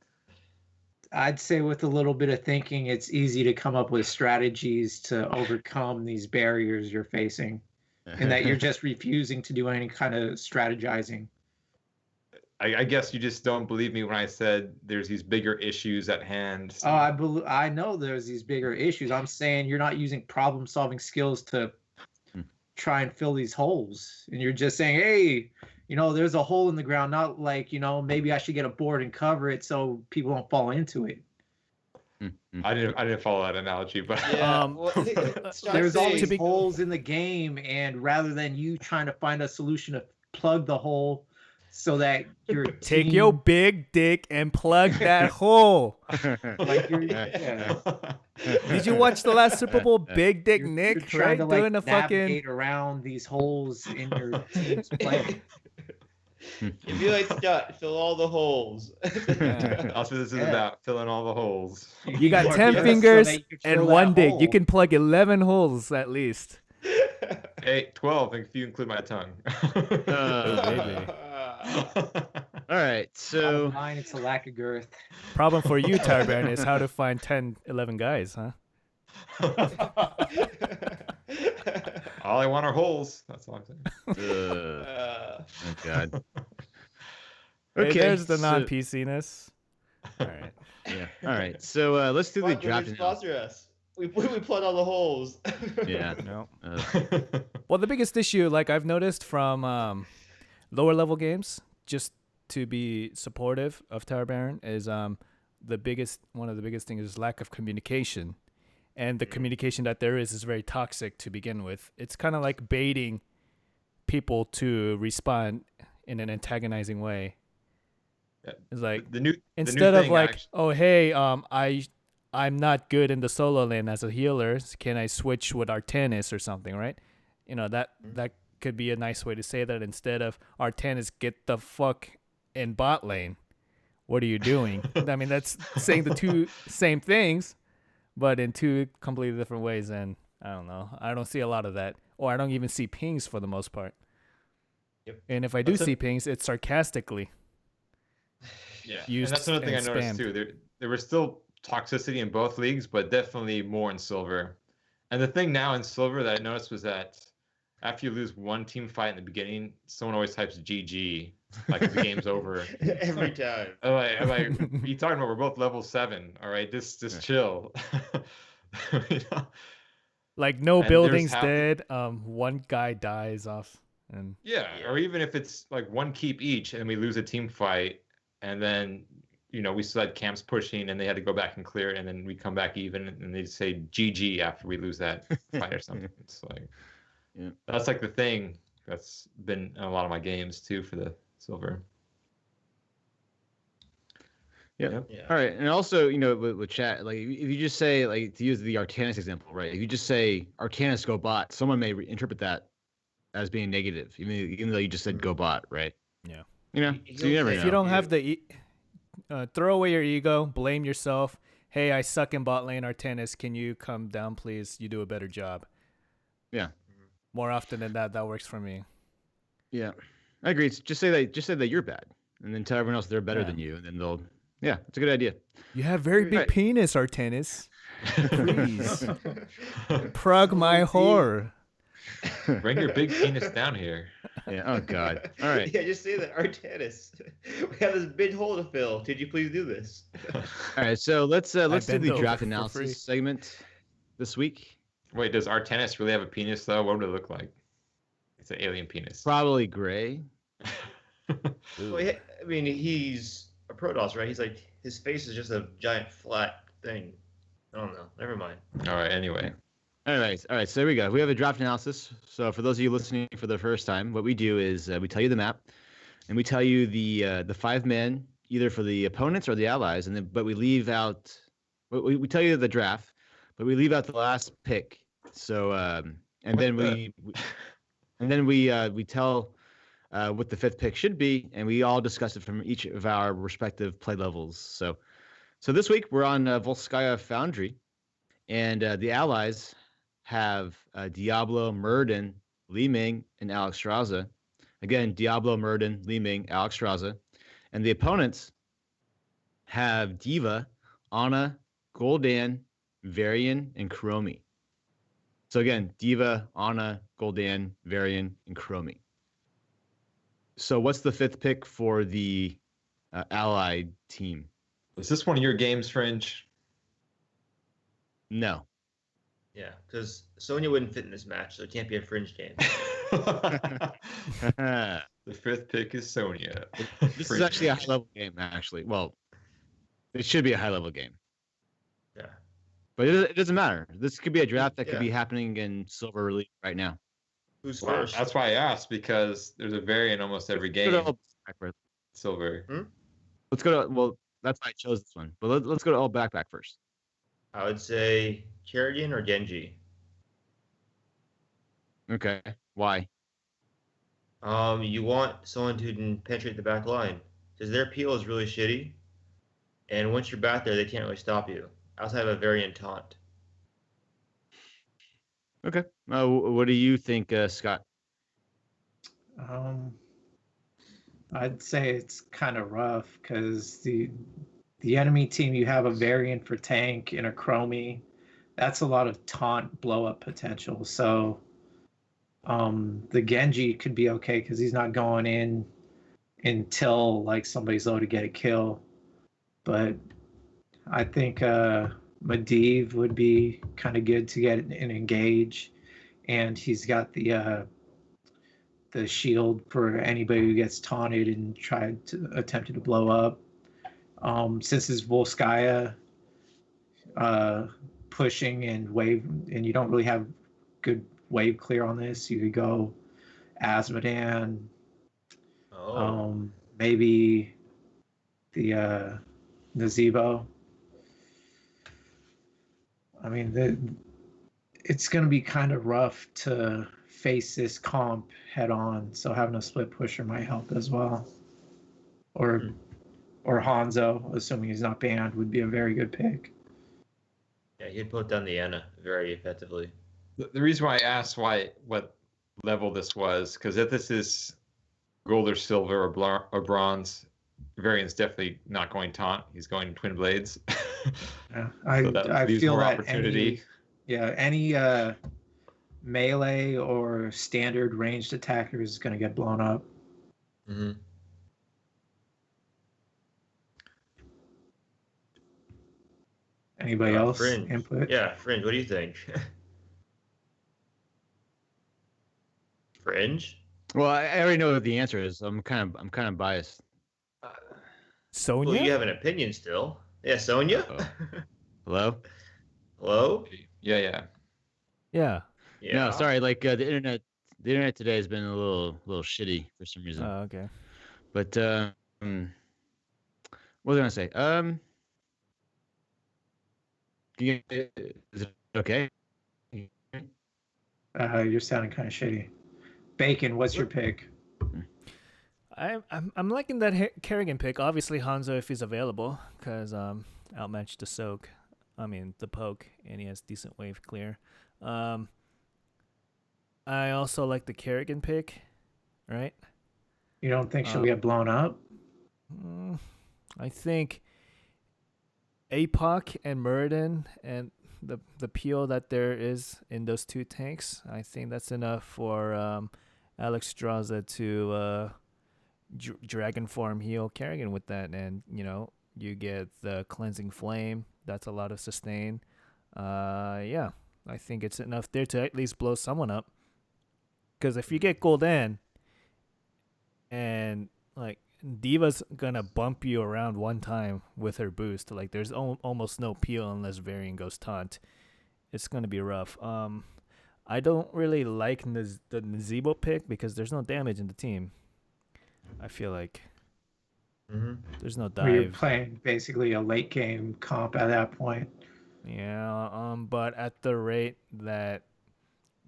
D: I'd say with a little bit of thinking, it's easy to come up with strategies to overcome these barriers you're facing, and that you're just refusing to do any kind of strategizing.
G: I guess you just don't believe me when I said there's these bigger issues at hand.
D: Oh, I know there's these bigger issues. I'm saying you're not using problem-solving skills to try and fill these holes, and you're just saying, hey, there's a hole in the ground. Not like, maybe I should get a board and cover it so people don't fall into it.
G: I didn't follow that analogy, but
D: there's all these holes in the game, and rather than you trying to find a solution to plug the hole so that your
F: take your big dick and plug that hole.
D: Like
F: Did you watch the last Super Bowl? Big Dick Nick,
D: you're
F: right?
D: to,
F: Doing a
D: navigate
F: fucking
D: around these holes in your team's play.
E: If you like Scott, fill all the holes.
G: That's what this is about, filling all the holes.
F: You got
D: Yes,
F: 10
D: so
F: fingers
D: that you can
F: and
D: fill
F: one
D: that
F: dick.
D: hole.
F: You can plug 11 holes at least.
G: Hey, 12 if you include my tongue.
F: Baby.
C: All right, so
D: Mine, it's a lack of girth.
F: Problem for you, TowerBarron, is how to find 10, 11 guys, huh?
G: All I want are holes. That's all I'm saying.
C: oh God.
F: Hey,
C: Okay,
F: there's the
C: so-
F: non-PC-ness. All right.
C: Yeah. All right, so let's do the draft analysis.
E: Sponsor us. We plug all the holes.
C: Yeah.
F: No. Well, the biggest issue, like I've noticed from lower level games, just to be supportive of TowerBarron, is one of the biggest things is lack of communication, and the communication that there is very toxic to begin with. It's kind of like baiting people to respond in an antagonizing way. It's like instead of like, oh hey, I'm not good in the solo lane as a healer. Can I switch with Artanis or something, right? That could be a nice way to say that instead of Artanis, get the fuck in bot lane. What are you doing? I mean, that's saying the two same things, but in two completely different ways. And I don't know. I don't see a lot of that. Or I don't even see pings for the most part.
E: Yep.
F: And if I do see pings, it's sarcastically.
G: Yeah,
F: used
G: and that's another thing I
F: and
G: noticed
F: spammed.
G: too. There was still toxicity in both leagues, but definitely more in silver. And the thing now in silver that I noticed was that after you lose one team fight in the beginning, someone always types GG, like the game's over.
E: Every time.
G: I'm like, what are you talking about? We're both level 7. All right, just chill. You know?
F: Like no
G: And
F: buildings
G: there's
F: dead. One guy dies off, and
G: Yeah, or even if it's like one keep each, and we lose a team fight, and then we still had camps pushing, and they had to go back and clear it, and then we come back even, and they say GG after we lose that fight or something. It's like, that's like the thing that's been in a lot of my games too for the silver.
C: Yeah. All right, and also, with chat, like if you just say, like, to use the Artanis example, right? If you just say Artanis go bot, someone may interpret that as being negative, even though you just said go bot, right?
F: Yeah.
C: So you never know.
F: if you don't have the throw away your ego, blame yourself. Hey, I suck in bot lane, Artanis. Can you come down, please? You do a better job.
C: Yeah.
F: More often than that works for me.
C: Yeah, I agree. Just say that you're bad, and then tell everyone else they're better than you, and then they'll. Yeah, it's a good idea.
F: You have very big penis, Artanis. Please. Prug my whore.
G: Bring your big penis down here.
C: Yeah. Oh God. All right.
E: Yeah, just say that. Our tennis. We have this big hole to fill. Could you please do this?
C: All right. So let's do
F: bend
C: the
F: over
C: draft
F: for free.
C: analysis segment this week.
G: Wait, does our tennis really have a penis though? What would it look like? It's an alien penis.
C: Probably gray.
E: Well, I mean, he's a Protoss, right? He's like, his face is just a giant flat thing. I don't know. Never mind.
G: All right. Anyway.
C: All right. So here we go. We have a draft analysis. So for those of you listening for the first time, what we do is we tell you the map, and we tell you the 5 men either for the opponents or the allies, and then but we leave out. We tell you the draft, but we leave out the last pick. So and then we tell what the 5th pick should be, and we all discuss it from each of our respective play levels. So this week we're on Volskaya Foundry, and the allies have Diablo, Murden, Li Ming, and Alex Straza. Again, Diablo, Murden, Li Ming, Alex Straza. And the opponents have Diva, Ana, Gul'dan, Varian, and Chromie. So again, Diva, Ana, Gul'dan, Varian, and Chromie. So what's the 5th pick for the allied team?
G: Is this one of your games, Fringe?
C: No.
E: Yeah, because Sonya wouldn't fit in this match, so it can't be a fringe game.
G: The 5th pick is Sonya.
C: This is actually a high-level game, actually. Well, it should be a high-level game.
E: Yeah.
C: But it doesn't matter. This could be a draft that could
E: Yeah.
C: be happening in Silver League right now.
E: Who's
G: Well,
E: first?
G: that's why I asked, because there's a variant almost every
C: Let's go
G: game.
C: to all back first.
G: Silver.
C: Let's go to, well, that's why I chose this one. But let's go to all back first.
E: I would say Kerrigan or Genji.
C: Okay. Why?
E: You want someone who can penetrate the back line because their peel is really shitty, and once you're back there, they can't really stop you outside of a variant taunt.
C: Okay. What do you think, Scott?
D: I'd say it's kind of rough because the enemy team, you have a variant for tank and a Chromie. That's a lot of taunt blow up potential. So the Genji could be okay because he's not going in until like somebody's low to get a kill. But I think Maiev would be kind of good to get an engage, and he's got the shield for anybody who gets taunted and attempted to blow up. Since it's Volskaya pushing and wave, and you don't really have good wave clear on this, you could go Asmodan, maybe the Nazebo. I mean, it's going to be kind of rough to face this comp head on, so having a split pusher might help as well. Or Hanzo, assuming he's not banned, would be a very good pick.
E: Yeah, he'd put down the Ana very effectively.
G: The reason why I asked what level this was, because if this is gold or silver or bronze, Variant's definitely not going taunt. He's going twin blades.
D: Yeah,
G: So
D: I
G: leaves
D: feel
G: more
D: that
G: opportunity.
D: any melee or standard ranged attacker is going to get blown up.
E: Mm-hmm.
D: Anybody else
E: Fringe.
D: input?
E: Yeah, Fringe. What do you think? Fringe?
C: Well, I already know what the answer is. I'm kind of biased.
F: Sonya?
E: Well, you have an opinion still. Yeah, Sonya?
C: Uh-oh. Hello?
E: Hello?
G: Yeah.
F: Yeah.
E: Yeah.
C: No, sorry. Like the internet today has been a little shitty for some reason.
F: Oh, okay.
C: But what was I gonna say? Is it okay?
D: You're sounding kind of shitty. Bacon, what's your pick?
F: I'm liking that Kerrigan pick. Obviously Hanzo if he's available, because outmatched the soak. I mean the poke, and he has decent wave clear. I also like the Kerrigan pick, right?
D: You don't think she'll get blown up?
F: I think APOC and Muradin and the peel that there is in those two tanks, I think that's enough for Alex Straza to dragon form heal Kerrigan with that, and you get the cleansing flame. That's a lot of sustain. Yeah, I think it's enough there to at least blow someone up. Because if you get Gul'dan and like Diva's gonna bump you around one time with her boost, like there's almost no peel unless Varian goes taunt. It's gonna be rough. I don't really like the Nazeebo pick because there's no damage in the team. I feel like there's no dive.
D: Where you're playing basically a late game comp at that point.
F: Yeah, but at the rate that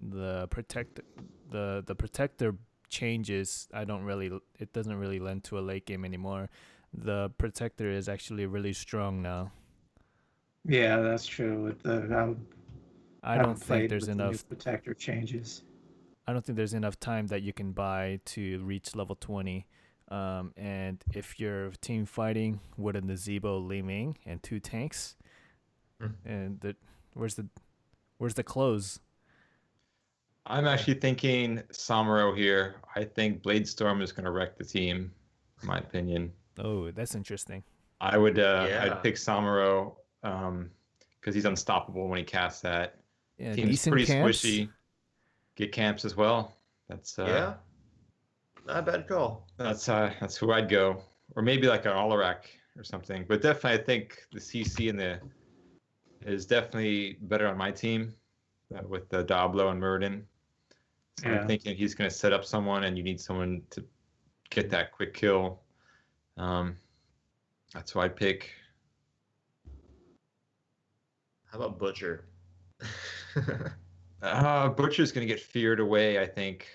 F: the protector changes, it doesn't really lend to a late game anymore. The protector is actually really strong now.
D: Yeah, that's true. With
F: I don't think there's
D: the
F: enough
D: new protector changes.
F: I don't think there's enough time that you can buy to reach level 20. And if you're team fighting with a Nazeebo, Li Ming, and 2 tanks, and where's the close?
G: I'm actually thinking Samuro here. I think Bladestorm is going to wreck the team, in my opinion.
F: Oh, that's interesting.
G: I would I'd pick Samuro because he's unstoppable when he casts that.
F: Yeah,
G: Team's pretty squishy. Get camps as well. That's
E: not a bad call.
G: That's who I'd go, or maybe like an Alarak or something. But definitely, I think the CC is definitely better on my team with the Diablo and Muradin. So I'm thinking he's going to set up someone, and you need someone to get that quick kill. That's who I'd pick.
E: How about Butcher?
G: Butcher's going to get feared away, I think.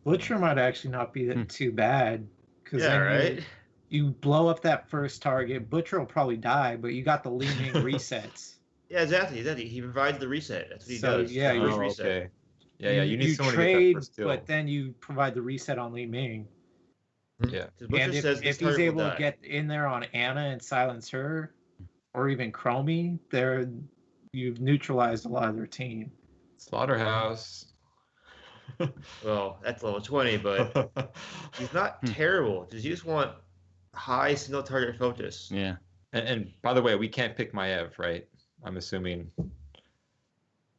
D: Butcher might actually not be too bad. Because you blow up that first target, Butcher will probably die, but you got the Li Ming resets.
E: Yeah, exactly. He provides the reset. That's what he does.
D: Yeah,
E: you reset.
G: Okay. Yeah, you need someone
D: trade,
G: to get that first kill.
D: but then you provide the reset on Li Ming.
G: Yeah.
D: And if he's able to get in there on Anna and silence her, or even Chromie, you've neutralized a lot of their team.
G: Slaughterhouse.
E: Well, that's level 20, but he's not terrible. You just want high single target focus.
C: Yeah.
G: And by the way, we can't pick Maiev, right? I'm assuming.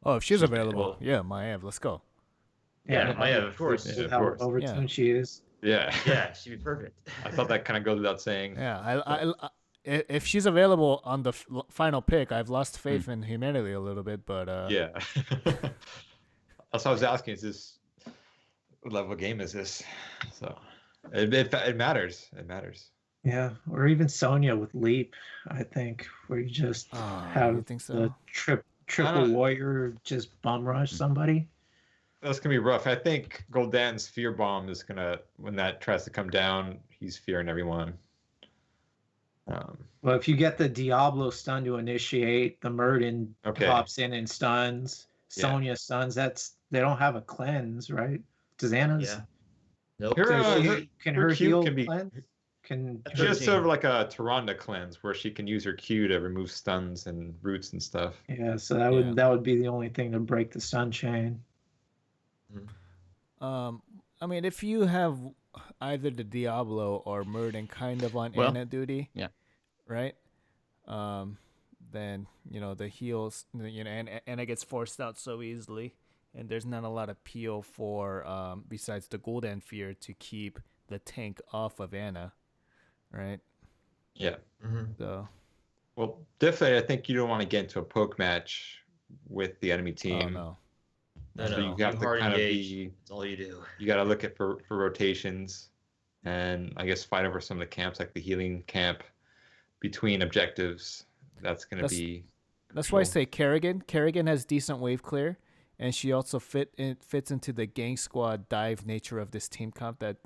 F: Oh, if she's available, Maiev, let's go.
E: Yeah, Maiev, of course.
G: Yeah, of
D: How
G: course.
D: overtuned she is.
G: Yeah.
E: Yeah, she'd be perfect.
G: I thought that kind of goes without saying.
F: Yeah, if she's available on the final pick, I've lost faith in humanity a little bit, but
G: yeah. That's what I was asking. Is this what level of game is this? So it matters. It matters.
D: Yeah, or even Sonya with Leap, I think, where you just have the triple warrior just bum rush somebody.
G: That's gonna be rough. I think Gul'dan's fear bomb is gonna, when that tries to come down, he's fearing everyone.
D: Well, if you get the Diablo stun to initiate, the Muradin pops in and stuns. Sonya stuns. They don't have a cleanse, right? Does Anna's?
E: Yeah. Nope.
D: Can her heal cleanse?
G: She has sort of like a Tyrande cleanse where she can use her Q to remove stuns and roots and stuff.
D: Yeah, so that would be the only thing to break the stun chain.
F: I mean, if you have either the Diablo or Muradin kind of on Anna duty, right? Then the heals, and Anna gets forced out so easily, and there's not a lot of peel for besides the Gul'dan fear to keep the tank off of Anna, right?
G: Yeah.
F: So,
G: well, definitely, I think you don't want to get into a poke match with the enemy team.
F: Oh no.
G: So you have to kind of be.
E: That's all you do.
G: You got to look at for rotations, and I guess fight over some of the camps, like the healing camp between objectives. That's going to be.
F: That's why I say Kerrigan. Kerrigan has decent wave clear, and she also fits into the gang squad dive nature of this team comp. That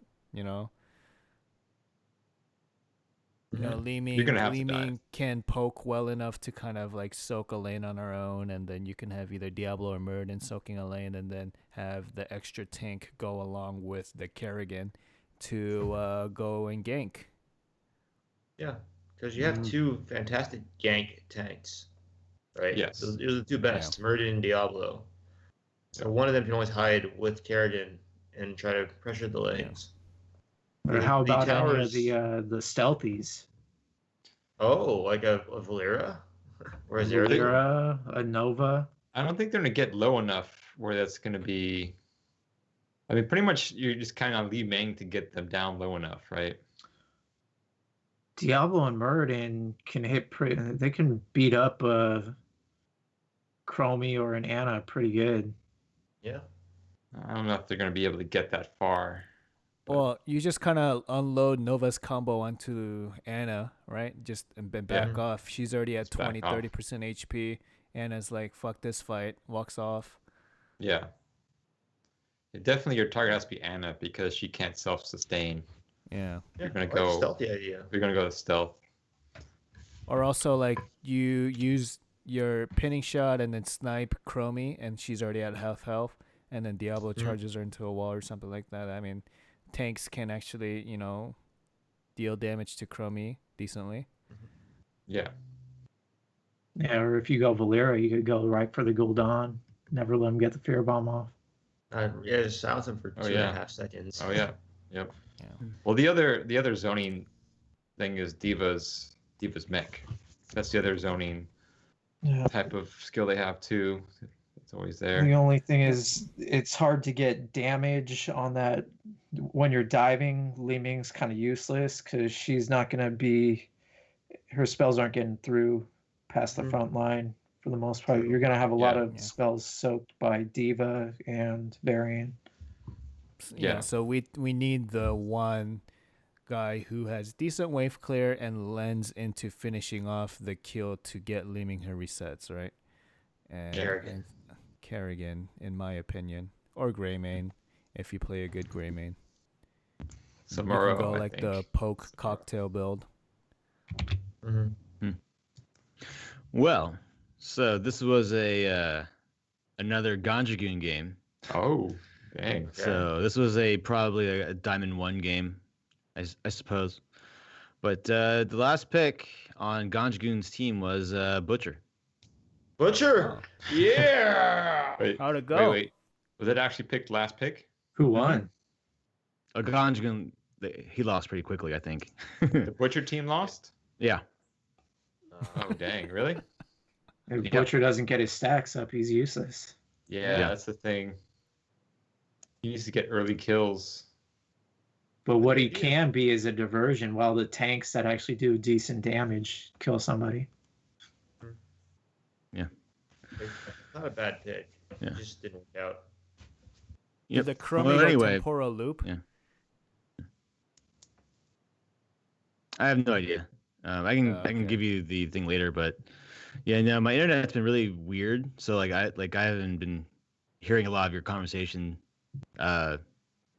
F: Li Ming can poke well enough to kind of like soak a lane on her own, and then you can have either Diablo or Muradin soaking a lane, and then have the extra tank go along with the Kerrigan to go and gank.
E: Yeah, because you have two fantastic gank tanks. right?
G: Yes.
E: Those are the two best, Murden and Diablo. So one of them can always hide with Kerrigan and try to pressure the lanes.
D: Or how
E: The
D: about any of
E: towers-
D: the stealthies?
E: Oh, like a Valera? Or a Zeratul?
D: Valera, a Nova.
G: I don't think they're gonna get low enough where that's gonna be. I mean, pretty much you're just kind of Li Meng to get them down low enough, right?
D: Diablo and Muradin can hit pretty. They can beat up Chromie or an Anna pretty good.
E: Yeah.
G: I don't know if they're gonna be able to get that far.
F: Well, you just kind of unload Nova's combo onto Anna, right? Just and then back off. She's already at
G: Just back
F: 20,
G: off.
F: 30% HP. Anna's like, fuck this fight, walks off.
G: Yeah. Definitely your target has to be Anna because she can't self-sustain.
F: Yeah.
G: You're gonna
E: I like
G: go.
E: the stealthy idea.
G: You're gonna go to stealth.
F: Or also, like, you use your pinning shot and then snipe Chromie, and she's already at health, and then Diablo charges her into a wall or something like that. I mean, tanks can actually, deal damage to Chromie decently.
G: Yeah.
D: Yeah, or if you go Valera, you could go right for the Gul'dan. Never let him get the fear bomb off.
E: Yeah, just silence him for 2.5 seconds.
G: Oh yeah. Yep.
F: Yeah.
G: Well, the other zoning thing is Diva's mech. That's the other zoning type of skill they have too. It's always there.
D: The only thing is, it's hard to get damage on that when you're diving. Li Ming's kind of useless because she's not going to be. Her spells aren't getting through past the front line for the most part. You're going to have a lot of spells soaked by Diva and Varian.
F: Yeah. So we need the one guy who has decent wave clear and lends into finishing off the kill to get Li Ming her resets, right? And Kerrigan, in my opinion, or Greymane, if you play a good Greymane.
G: Samuro,
F: you can go
G: I
F: like
G: think.
F: the poke cocktail build.
C: Well, so this was another Ganjagoon game.
G: Oh, dang.
C: So this was probably a Diamond 1 game, I suppose. But the last pick on Ganjagoon's team was Butcher.
E: Butcher! Yeah!
G: Wait,
F: How'd it go?
G: Wait. Was it actually picked last pick?
D: Who won?
C: Ganjagoon, he lost pretty quickly, I think.
G: The Butcher team lost?
C: Yeah.
G: Oh, dang. Really?
D: If Butcher doesn't get his stacks up, he's useless.
G: Yeah, that's the thing. He needs to get early kills.
D: But what he can be is a diversion while the tanks that actually do decent damage kill somebody.
C: Yeah.
E: Not a bad pick.
C: Yeah.
E: It just didn't work out.
C: Yep.
F: The Chromie
C: Well, anyway,
F: temporal loop.
C: Yeah. I have no idea. I can give you the thing later, but yeah, no, my internet's been really weird. So I haven't been hearing a lot of your conversation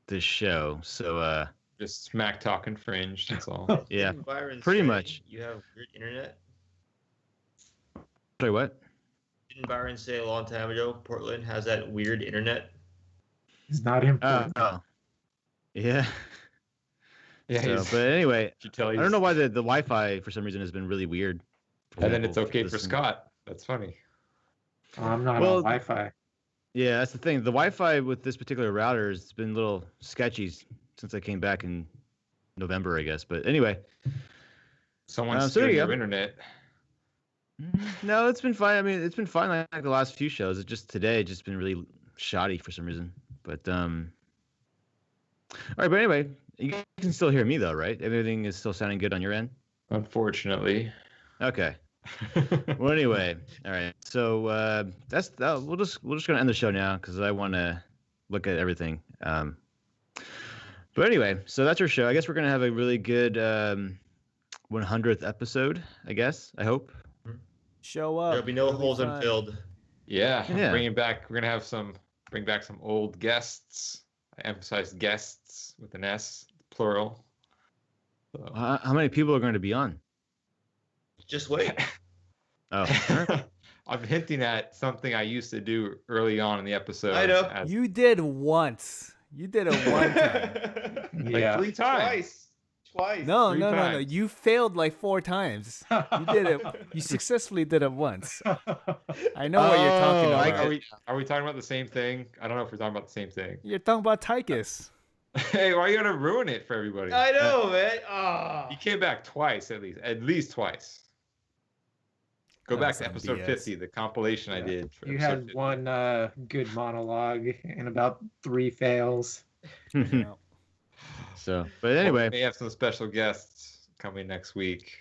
C: this show. So
G: Just smack talking fringe, that's all.
C: yeah,
E: Didn't Byron
C: pretty
E: say
C: much.
E: You have weird internet?
C: Sorry, what?
E: Didn't Byron say a long time ago Portland has that weird internet?
D: It's not important.
C: Oh. Yeah.
G: Yeah,
C: So, but anyway,
G: you tell
C: I don't know why the Wi-Fi for some reason has been really weird.
G: And then it's
C: people
G: okay for
C: listening.
G: Scott. That's funny.
D: I'm not
C: Well,
D: on Wi-Fi.
C: Yeah, that's the thing. The Wi-Fi with this particular router has been a little sketchy since I came back in November, I guess. But anyway,
G: Someone's
C: so there
G: stealing
C: you
G: your
C: go.
G: internet.
C: No, it's been fine. I mean, it's been fine like the last few shows. It's just today, just been really shoddy for some reason. But all right. But anyway, you can still hear me though, right? Everything is still sounding good on your end.
G: Unfortunately.
C: Okay. Well, anyway, all right. So that's that. We're just gonna end the show now because I want to look at everything. But anyway, so that's our show. I guess we're gonna have a really good 100th episode. I guess. I hope.
F: Show up.
E: There'll be no
F: It'll be
E: holes
F: fun.
E: unfilled.
G: Yeah,
C: Yeah.
G: Bringing back. We're gonna have bring back some old guests. I emphasize guests with an S, plural. So.
C: How many people are going to be on?
E: Just wait.
C: Oh,
G: I'm hinting at something I used to do early on in the episode.
E: I know.
F: You did once. You did it one time.
G: Like
D: Yeah.
G: 3 times.
E: Twice. Twice.
F: No,
G: Three
F: no, no, no.
G: times.
F: You failed like 4 times. You did it. You successfully did it once. I know what you're talking
C: Oh, I
F: about.
C: get-
G: Are we talking about the same thing? I don't know if we're talking about the same thing.
F: You're talking about Tychus.
G: Hey, why are you gonna ruin it for everybody?
E: I know, man. Ah.
G: You came back twice at least twice. Go
F: That
G: back
F: was
G: to
F: some
G: episode
F: BS.
G: 50, the compilation I
D: Yeah.
G: did. For
D: You
G: episode
D: had
G: 50.
D: one good monologue and about 3 fails.
F: Yeah.
C: So, but
G: Well,
C: anyway,
G: we may have some special guests coming next week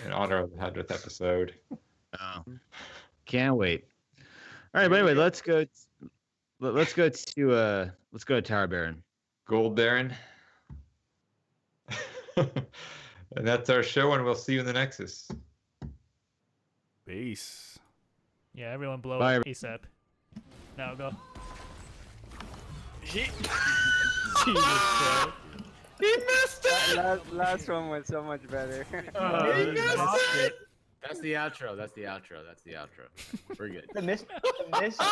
G: in honor of the 100th episode.
C: can't wait. All right, but anyway, let's go. Let's go to TowerBarron.
G: Gold Baron. And that's our show, and we'll see you in the Nexus.
F: Peace.
B: Yeah, everyone blow
C: Bye,
B: up ASAP. Now go. Jesus, bro.
H: Last one was so much better.
I: That's the outro. That's the outro. We're good.
H: the miss on this station.